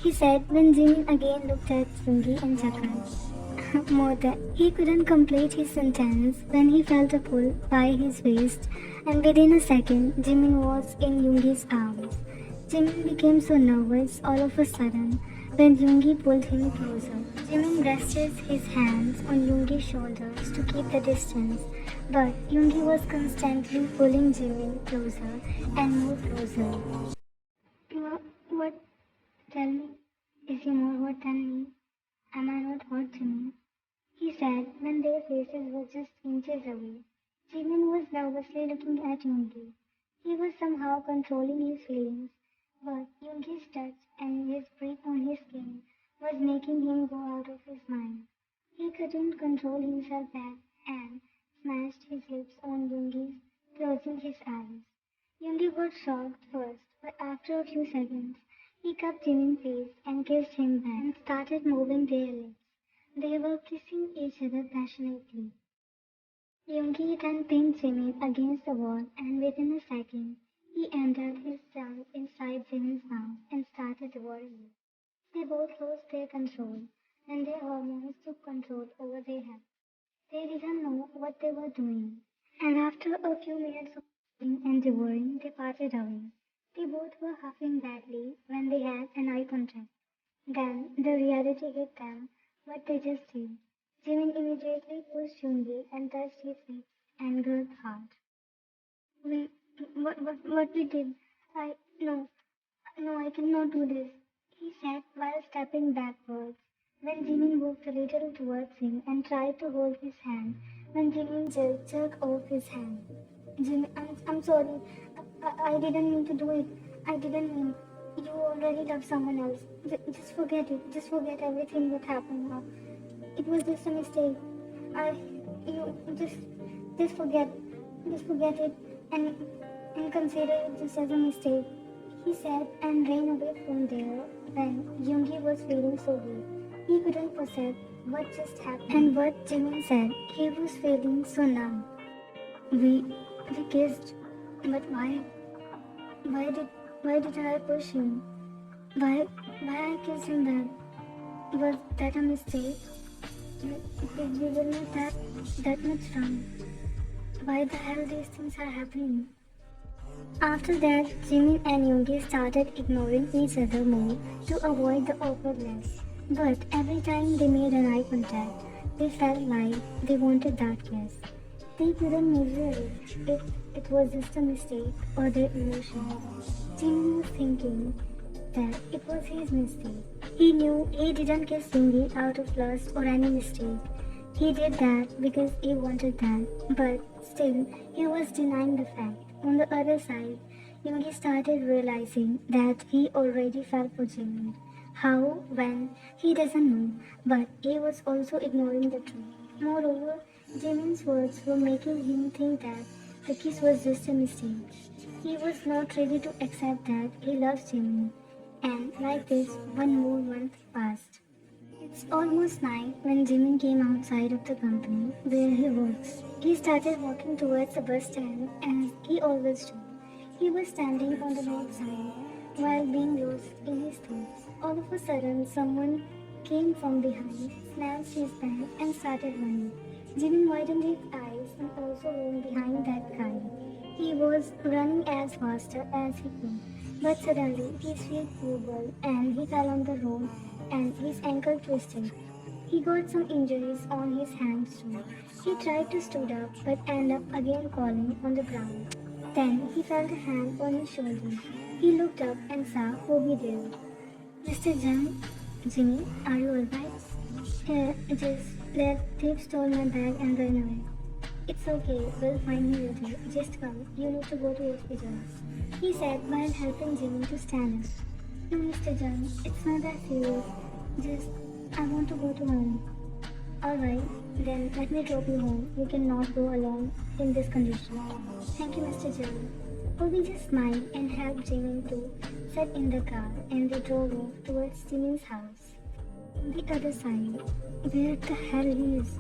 he said when Jimin again looked at Yoongi and chuckled. More than. He couldn't complete his sentence when he felt a pull by his waist, and within a second, Jimin was in Yoongi's arms. Jimin became so nervous all of a sudden when Yoongi pulled him closer. Jimin rested his hands on Yoongi's shoulders to keep the distance, but Yoongi was constantly pulling Jimin closer and more closer. What? Tell me, is he more hot than me? Am I not hot, Jimin? He said when their faces were just inches away. Jimin was nervously looking at Yoongi. He was somehow controlling his feelings, but Yoongi's touch and his breath on his skin was making him go out of his mind. He couldn't control himself back and smashed his lips on Yoongi's, closing his eyes. Yoongi got shocked first, but after a few seconds, he cupped Jimin's face and kissed him back and started moving their lips. They were kissing each other passionately. Yoongi then pinned Jimin against the wall, and within a second, he entered his tongue inside Jimin's mouth and started devouring it. They both lost their control, and their hormones took control over their heads. They didn't know what they were doing, and after a few minutes of eating and devouring, they parted away. They both were huffing badly when they had an eye contact. Then the reality hit them, what they just did. Jimin immediately pushed Yoongi and touched his lips and gulped hard. We, what we did? No, no, I cannot do this, he said while stepping backwards. When Jimin moved a little towards him and tried to hold his hand, when Jimin jerked off his hand. Jimin, I'm sorry. I didn't mean to do it. I didn't mean. You already love someone else. Just forget it. Just forget everything that happened now. It was just a mistake. You just forget. Just forget it and consider it just as a mistake, he said and ran away from there when Yoongi was feeling so weak. He couldn't process what just happened and what Jimin said. He was feeling so numb. We kissed, but why? Why did why did I push him? Why I kissed him back? Was that a mistake? We were not that much wrong. Why the hell these things are happening? After that, Jimin and Yoongi started ignoring each other more to avoid the awkwardness. But every time they made an eye contact, they felt like they wanted that kiss. They couldn't measure if it was just a mistake or their illusion. Jimin was thinking that it was his mistake. He knew he didn't kiss Yoongi out of lust or any mistake. He did that because he wanted that, but still, he was denying the fact. On the other side, Yoongi started realizing that he already fell for Jimin. How, when, he doesn't know, but he was also ignoring the truth. Moreover, Jimin's words were making him think that the kiss was just a mistake. He was not ready to accept that he loves Jimin. And like this, one more month passed. It's almost night when Jimin came outside of the company where he works. He started walking towards the bus stand as he always do. He was standing on the north side while being lost in his thoughts. All of a sudden, someone came from behind, snatched his bag and started running. Jimin widened his eyes and also ran behind that guy. He was running as faster as he could, but suddenly his feet wobbled and he fell on the road and his ankle twisted. He got some injuries on his hands too. He tried to stand up but ended up again falling on the ground. Then he felt a hand on his shoulder. He looked up and saw Kobe there. Mr. Jimmy, are you alright? That thief stole my bag and ran away. It's okay, we'll find you later. Just come, you need to go to hospital, he said while helping Jimmy to stand up. No, Mr. John, it's not that serious. Just, I want to go to home. Alright, then let me drop you home. You cannot go alone in this condition. Thank you, Mr. John. Kobe just smiled and helped Jimmy to sit in the car and they drove off towards Jimmy's house. On the other side, where the hell he is?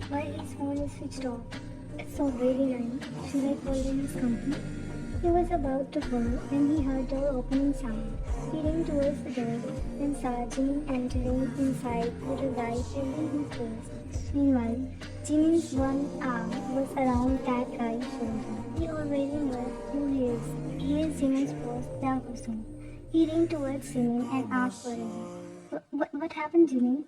Why his phone is switched off? It's so very lame. Should I call in his company? He was about to call when he heard door opening sound. He ran towards the door and saw Jimmy entering inside with a guy holding his waist. Meanwhile, Jimmy's one arm was around that guy's shoulder. He already knew who he is. He is Jimmy's boss, Daguso. He ran towards Jimmy and asked for him. What happened, Jimmy?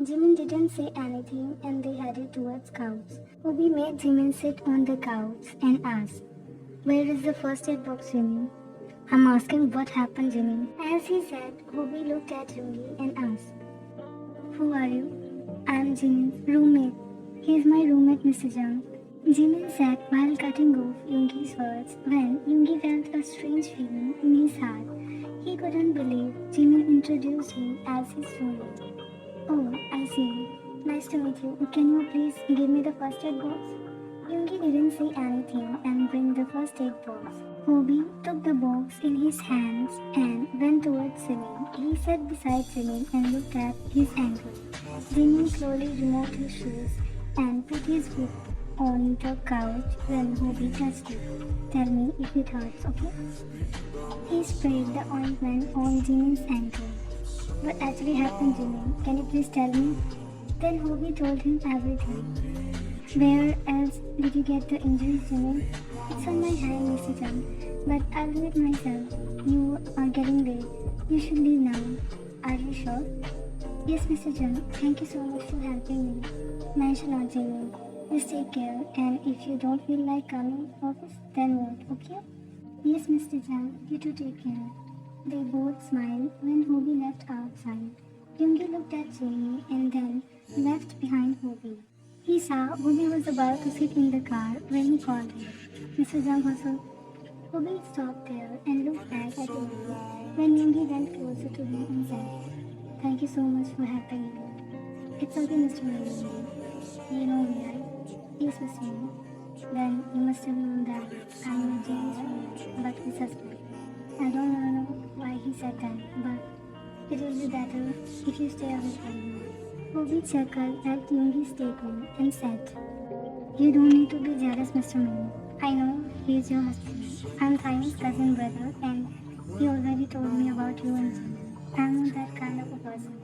Jimmy didn't say anything and they headed towards couch. Kobe made Jimmy sit on the couch and asked, where is the first aid box, Jimmy? I'm asking what happened, Jimmy. As he said, Kobe looked at Yoongi and asked, Who are you? I'm Jimin's roommate. He's my roommate, Mr. Jung. Jimin said while cutting off Yoongi's words when Yoongi felt a strange feeling in his heart. He couldn't believe Jimin introduced him as his roommate. Oh, I see. Nice to meet you. Can you please give me the first aid box? Yoongi didn't say anything and bring the first aid box. Hobie took the box in his hands and went towards Jimin. He sat beside Jimin and looked at his ankle. Jimin slowly removed his shoes and put his foot on the couch when Hobie touched it. Tell me if it hurts, okay? He sprayed the ointment on Jimin's ankle. What actually happened, Jimin? Can you please tell me? Then Hobie told him everything. Where else did you get the injuries, Jimin? It's on my hand, Mr. Chan, but I'll do it myself. You are getting late. You should leave now. Are you sure? Yes, Mr. Chan. Thank you so much for helping me. Mention not, Jimin. Just take care, and if you don't feel like coming to office, then what, okay? Yes, Mr. Chan. You too take care. They both smiled when Hobie left outside. Yoongi looked at Jamie and then left behind Hobie. He saw Hobie was about to sit in the car when he called him. Mr. Jung also. Hobie stopped there and looked back at Yoongi when Yoongi went closer to him and said, Thank you so much for helping me. It's okay, Mr. Yoongi. You know me, right? Yes, Mr. Yoongi. Then you must have known that I'm not Jamie's roommate, but his husband. I don't know why he said that, but it will be better if you stay away from him. Hobie chuckled at Yoongi's statement and said, You don't need to be jealous, Mr. Min. I know he's your husband. I'm Thaim's cousin brother and he already told me about you and Jim. I'm not that kind of a person.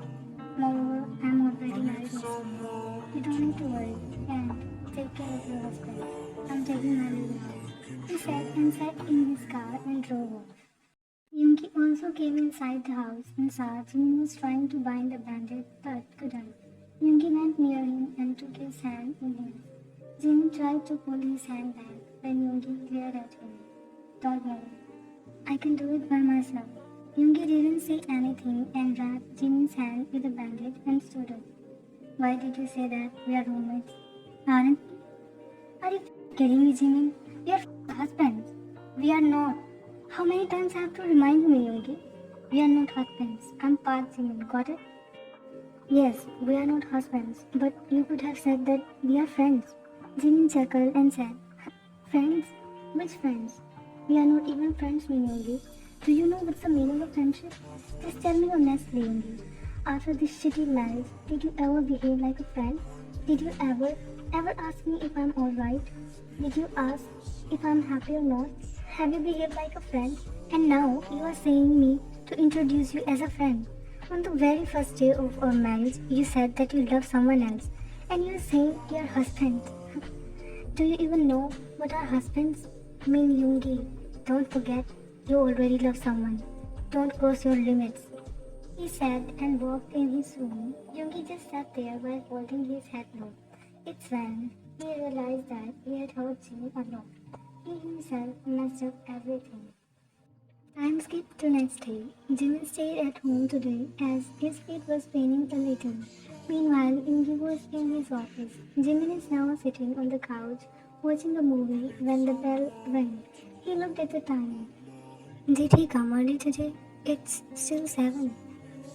Moreover, I'm already married, Mr. Min. You don't need to worry and take care of your husband. I'm taking my leave now. He said and sat in his car and drove off. Yoongi also came inside the house and saw Jimin was trying to bind a bandage but couldn't. Yoongi went near him and took his hand in his. Jimin tried to pull his hand back when Yoongi glared at him. Don't worry, I can do it by myself. Yoongi didn't say anything and wrapped Jimin's hand with a bandage and stood up. Why did you say that we are roommates? Aren't we? Are you kidding me, Jimin? We are husbands. We are not. How many times I have to remind you, Yoongi? We are not husbands. I'm part Jimin. Got it? Yes, we are not husbands, but you could have said that we are friends. Jimin chuckled and said, Friends? Which friends? We are not even friends, Yoongi. Do you know what's the meaning of friendship? Just tell me honestly, Yoongi. After this shitty marriage, did you ever behave like a friend? Did you ever ask me if I'm alright? Did you ask if I'm happy or not? Have you behaved like a friend? And now you are saying me to introduce you as a friend. On the very first day of our marriage, you said that you love someone else. And you are saying you are husband. Do you even know what are husbands mean, Yoongi? Don't forget, you already love someone. Don't cross your limits. He said and walked in his room. Yoongi just sat there while holding his head low. It's when he realized that he had hurt Jimin a lot. He himself messed up everything. Time skipped to next day. Jimin stayed at home today as his feet was paining a little. Meanwhile, Yoongi was in his office. Jimin is now sitting on the couch watching a movie when the bell rang. He looked at the time. Did he come early today? It's still 7.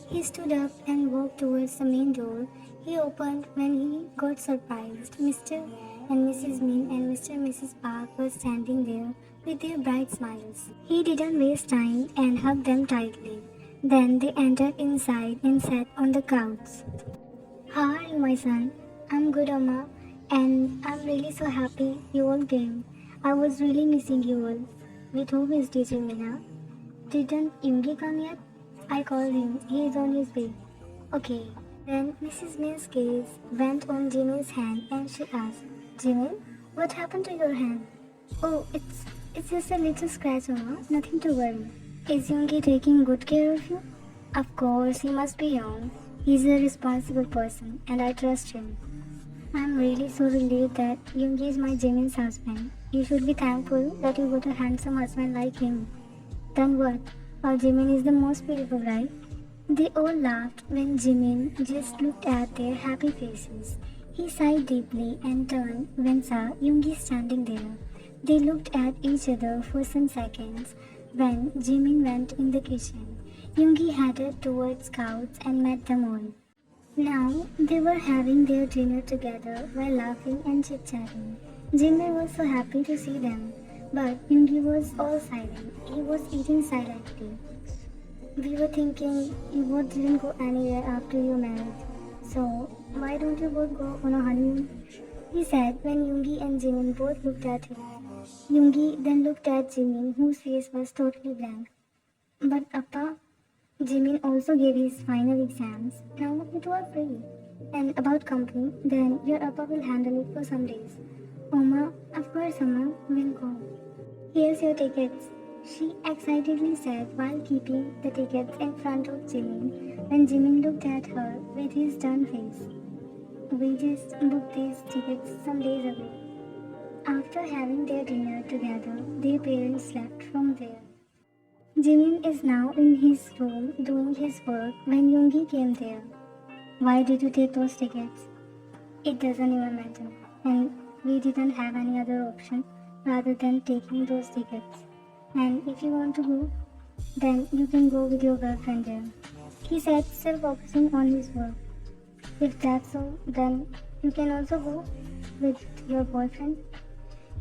He stood up and walked towards the main door. He opened when he got surprised. Mr. and Mrs. Min and Mr. and Mrs. Park were standing there with their bright smiles. He didn't waste time and hugged them tightly. Then they entered inside and sat on the couch. How are you, my son? I'm good, Amma, and I'm really so happy you all came. I was really missing you all. With whom is teaching me now? Didn't Yoongi come yet? I called him. He is on his way. Okay. Then Mrs. Min's gaze went on Jimin's hand and she asked, Jimin, what happened to your hand? Oh, it's just a little scratch, Amma. Nothing to worry. Is Yoongi taking good care of you? Of course, he must be young. He's a responsible person and I trust him. I'm really so relieved that Yoongi is my Jimin's husband. You should be thankful that you got a handsome husband like him. Then what? Our Jimin is the most beautiful, right? They all laughed when Jimin just looked at their happy faces. He sighed deeply and turned when saw Yoongi standing there. They looked at each other for some seconds when Jimin went in the kitchen. Yoongi headed towards Scouts and met them all. Now they were having their dinner together while laughing and chit-chatting. Jimin was so happy to see them, but Yoongi was all silent. He was eating silently. We were thinking you both didn't go anywhere after you married. So why don't you both go on a honeymoon? He said when Yoongi and Jimin both looked at him. Yoongi then looked at Jimin, whose face was totally blank. But Appa, Jimin also gave his final exams. Now it was free. And about company, then your Appa will handle it for some days. Oma, of course Amma, will go. Here's your tickets, she excitedly said while keeping the tickets in front of Jimin when Jimin looked at her with his stern face. We just booked these tickets some days ago. After having their dinner together, their parents left from there. Jimin is now in his room doing his work when Yoongi came there. Why did you take those tickets? It doesn't even matter. And we didn't have any other option rather than taking those tickets. And if you want to go, then you can go with your girlfriend there. He said, still focusing on his work. If that's so, then you can also go with your boyfriend.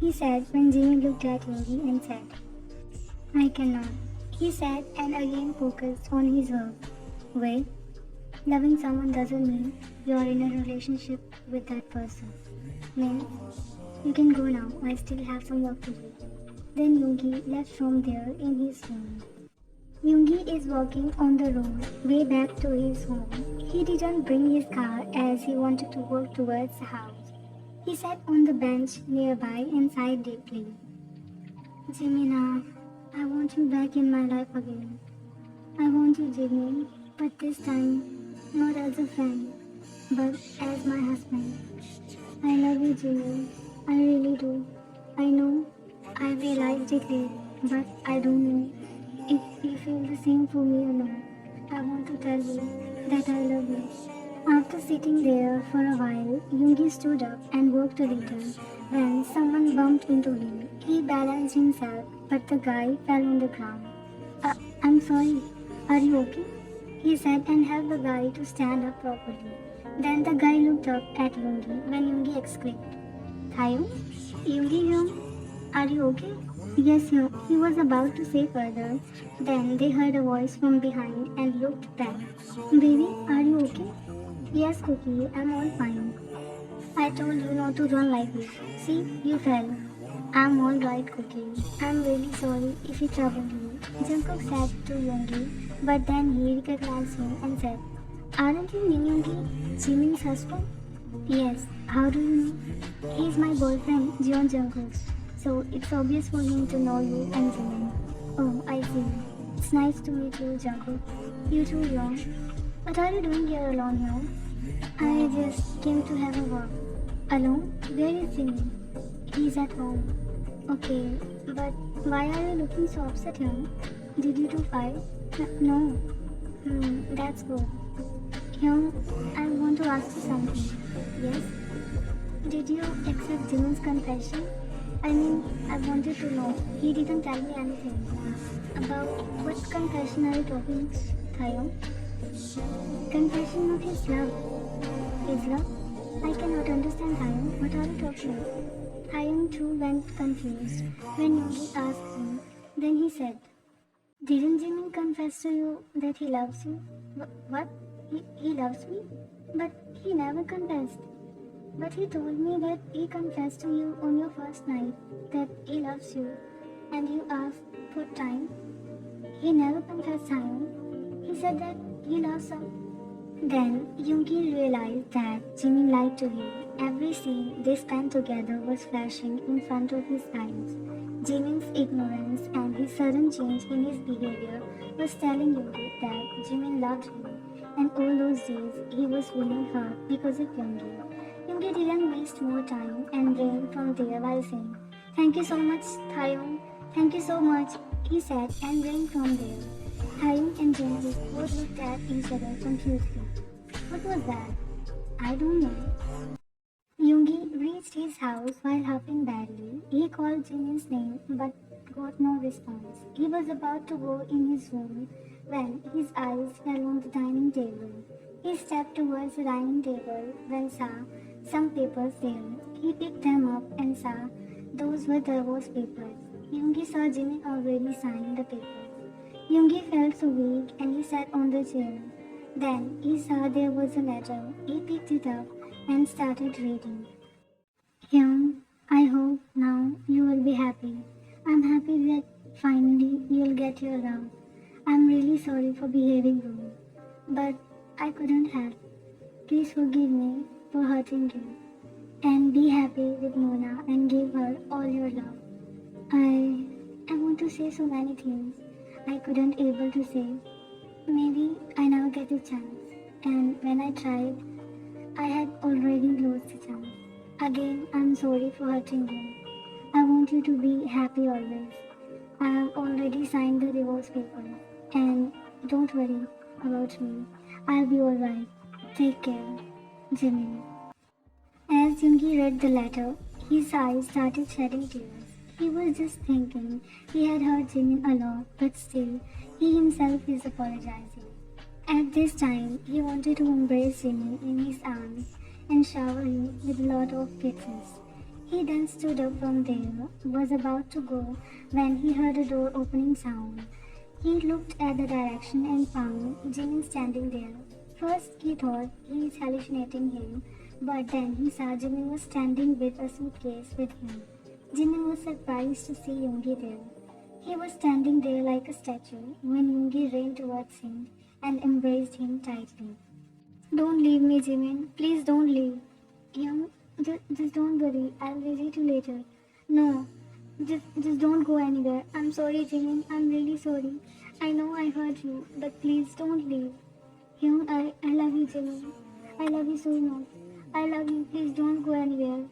He said when Jimmy looked at Yoongi and said, I cannot. He said and again focused on his work. Wait, loving someone doesn't mean you're in a relationship with that person. Means you can go now, I still have some work to do. Then Yoongi left from there in his room. Yoongi is walking on the road way back to his home. He didn't bring his car as he wanted to walk towards the house. He sat on the bench nearby and sighed deeply. Jimina, I want you back in my life again. I want you, Jimmy, but this time not as a friend, but as my husband. I love you, Jimmy. I really do. I know I realized it late, but I don't know if you feel the same for me or not. I want to tell you that I love you. After sitting there for a while, Yoongi stood up and walked a little. When someone bumped into him, he balanced himself, but the guy fell on the ground. I'm sorry, are you okay? He said and helped the guy to stand up properly. Then the guy looked up at Yoongi when Yoongi exclaimed, Thayo? Yoongi here? Are you okay? Yes, sir. He was about to say further. Then they heard a voice from behind and looked back. Baby, are you okay? Yes, Cookie, I'm all fine. I told you not to run like this. See, you fell. I'm all right, Cookie. I'm really sorry if he troubled you. Jungkook said to Yoongi, but then he recognized him and said, Aren't you Min Yoongi, Jimin's husband? Yes. How do you know? He's my boyfriend, Jeon Jungkook. So it's obvious for him to know you and Jimin. Oh, I see. It's nice to meet you, Jungkook. You too, Young. What are you doing here alone here? I just came to have a walk. Alone? Where is Jimin? He's at home. Okay, but why are you looking so upset here? Did you two fight? No. That's good. Young, I want to ask you something. Yes? Did you accept Jimin's confession? I mean, I wanted to know. He didn't tell me anything. About what confession are you talking, Thayo? Confession of his love. His love? I cannot understand, Thayo. What are you talking about? Thayo too went confused when Yoongi asked him. Then he said, Didn't Jimin confess to you that he loves you? What? He loves me? But he never confessed. But he told me that he confessed to you on your first night that he loves you and you asked for time. He never confessed, Thayo. He said that he loves her. Then Yoongi realized that Jimin lied to him. Every scene they spent together was flashing in front of his eyes. Jimin's ignorance and his sudden change in his behavior was telling Yoongi that Jimin loved him, and all those days he was feeling hurt because of Yoongi. Yoongi didn't waste more time and ran from there while saying, Thank you so much, Thayo. Thank you so much, he said and ran from there. Hyun and Jungkook both looked at each other confusedly. What was that? I don't know. Yoongi reached his house while huffing badly. He called Jimin's name but got no response. He was about to go in his room when his eyes fell on the dining table. He stepped towards the dining table when saw some papers there. He picked them up and saw those were divorce papers. Yoongi saw Jimin already signed the papers. Yoongi felt so weak and he sat on the chair. Then he saw there was a letter. He picked it up and started reading. Hyun, I hope now you will be happy. I'm happy that finally you'll get your love. I'm really sorry for behaving rude, but I couldn't help. Please forgive me for hurting you. And be happy with Mona and give her all your love. I want to say so many things I couldn't able to say. Maybe I never get a chance. And when I tried, I had already lost the chance. Again, I'm sorry for hurting you. I want you to be happy always. I have already signed the divorce papers. And don't worry about me. I'll be alright. Take care. Jimin. As Yoongi read the letter, his eyes started shedding tears. He was just thinking he had hurt Jimin a lot, but still, he himself is apologizing. At this time, he wanted to embrace Jimin in his arms and shower him with a lot of kisses. He then stood up from there, was about to go when he heard a door opening sound. He looked at the direction and found Jimin standing there. First, he thought he is hallucinating him, but then he saw Jimin was standing with a suitcase with him. Jimin was surprised to see Yoongi there. He was standing there like a statue when Yoongi ran towards him and embraced him tightly. Don't leave me, Jimin. Please don't leave. Young, just don't worry. I'll visit you later. No, just don't go anywhere. I'm sorry, Jimin. I'm really sorry. I know I hurt you, but please don't leave. Young, I love you, Jimin. I love you so much. I love you. Please don't go anywhere.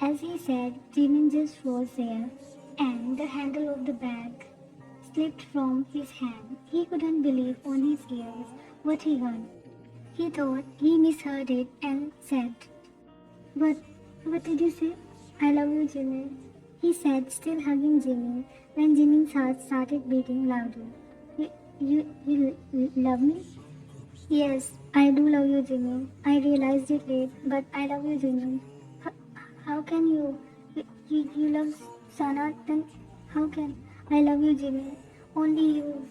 As he said, Jimin just froze there, and the handle of the bag slipped from his hand. He couldn't believe on his ears what he heard. He thought he misheard it and said, What did you say? I love you, Jimin. He said, still hugging Jimin, when Jimin's heart started beating louder. You love me? Yes, I do love you, Jimin. I realized it late, but I love you, Jimin. How can you? You love Sana, then how can I love you, Jimin? Only you,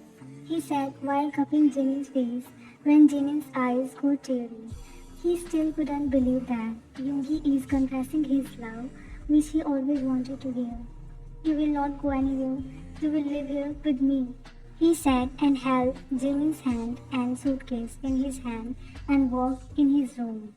he said while cupping Jimin's face when Jimin's eyes got teary. He still couldn't believe that Yoongi is confessing his love, which he always wanted to hear. You will not go anywhere. You will live here with me, he said and held Jimin's hand and suitcase in his hand and walked in his room.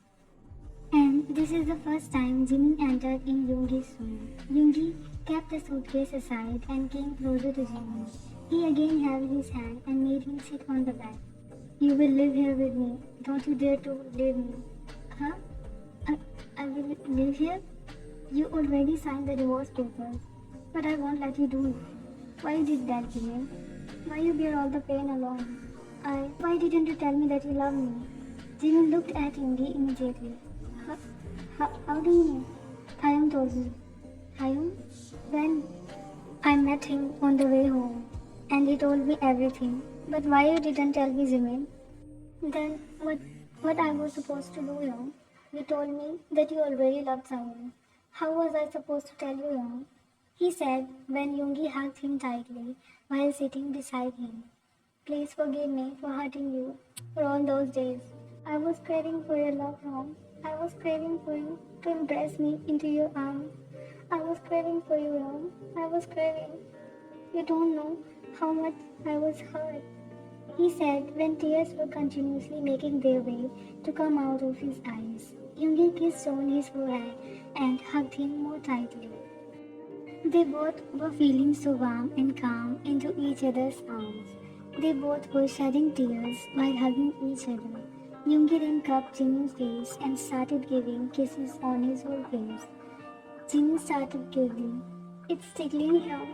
And this is the first time Jimin entered in Yoongi's room. Yoongi kept the suitcase aside and came closer to Jimin. He again held his hand and made him sit on the bed. You will live here with me. Don't you dare to leave me. Huh? I will live here? You already signed the divorce papers. But I won't let you do it. Why you did that, Jimin? Why you bear all the pain alone? Why didn't you tell me that you love me? Jimin looked at Yoongi immediately. How do you know? Hyun told me. Hyun? When? I met him on the way home and he told me everything. But why you didn't tell me, Jimin? Then what I was supposed to do, Young? You told me that you already loved someone. How was I supposed to tell you, Young? He said when Yoongi hugged him tightly while sitting beside him. Please forgive me for hurting you for all those days. I was craving for your love, Young. I was craving for you to embrace me into your arms. I was craving for you, Young. I was craving. You don't know how much I was hurt, he said when tears were continuously making their way to come out of his eyes. Yoongi kissed on his forehead and hugged him more tightly. They both were feeling so warm and calm into each other's arms. They both were shedding tears while hugging each other. Yoongi then cupped Jimin's face and started giving kisses on his whole face. Jimin started giggling. It's tickling here.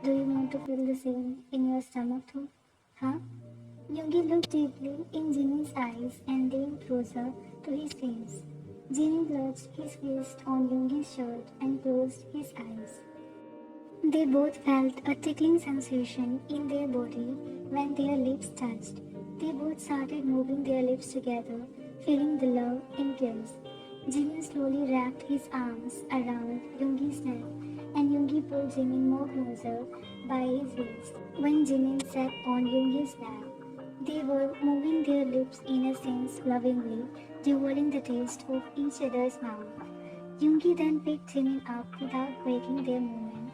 Do you want to feel the same in your stomach too? Huh? Yoongi looked deeply in Jimin's eyes and leaned closer to his face. Jimin clutched his fist on Yoongi's shirt and closed his eyes. They both felt a tickling sensation in their body when their lips touched. They both started moving their lips together, feeling the love intense. Jimin slowly wrapped his arms around Yoongi's neck, and Yoongi pulled Jimin more closer by his waist. When Jimin sat on Yoongi's lap, they were moving their lips in a sense lovingly, devouring the taste of each other's mouth. Yoongi then picked Jimin up without breaking their movement.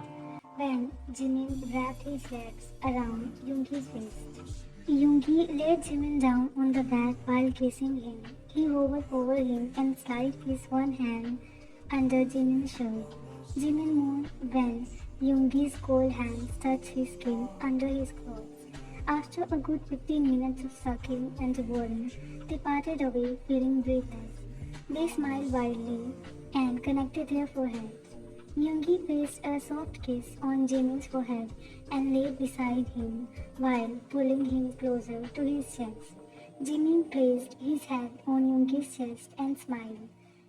When Jimin wrapped his legs around Yoongi's waist, Yoongi laid Jimin down on the bed while kissing him. He hovered over him and slid his one hand under Jimin's shirt. Jimin moaned when Yoongi's cold hands touched his skin under his clothes. After a good 15 minutes of sucking and devouring, they parted away feeling breathless. They smiled widely and connected their foreheads. Yoongi placed a soft kiss on Jimin's forehead and lay beside him while pulling him closer to his chest. Jimin placed his head on Yoongi's chest and smiled.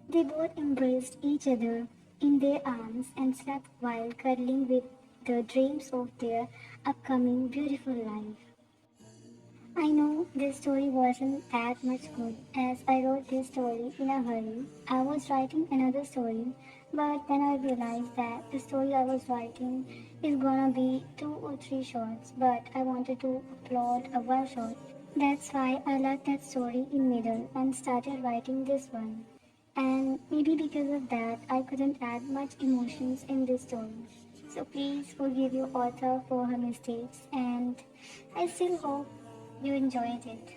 They both embraced each other in their arms and slept while cuddling with the dreams of their upcoming beautiful life. I know this story wasn't that much good as I wrote this story in a hurry. I was writing another story, but then I realized that the story I was writing is gonna be 2 or 3 shorts, but I wanted to upload a one shot. That's why I left that story in middle and started writing this one. And maybe because of that, I couldn't add much emotions in this story. So please forgive your author for her mistakes, and I still hope you enjoyed it.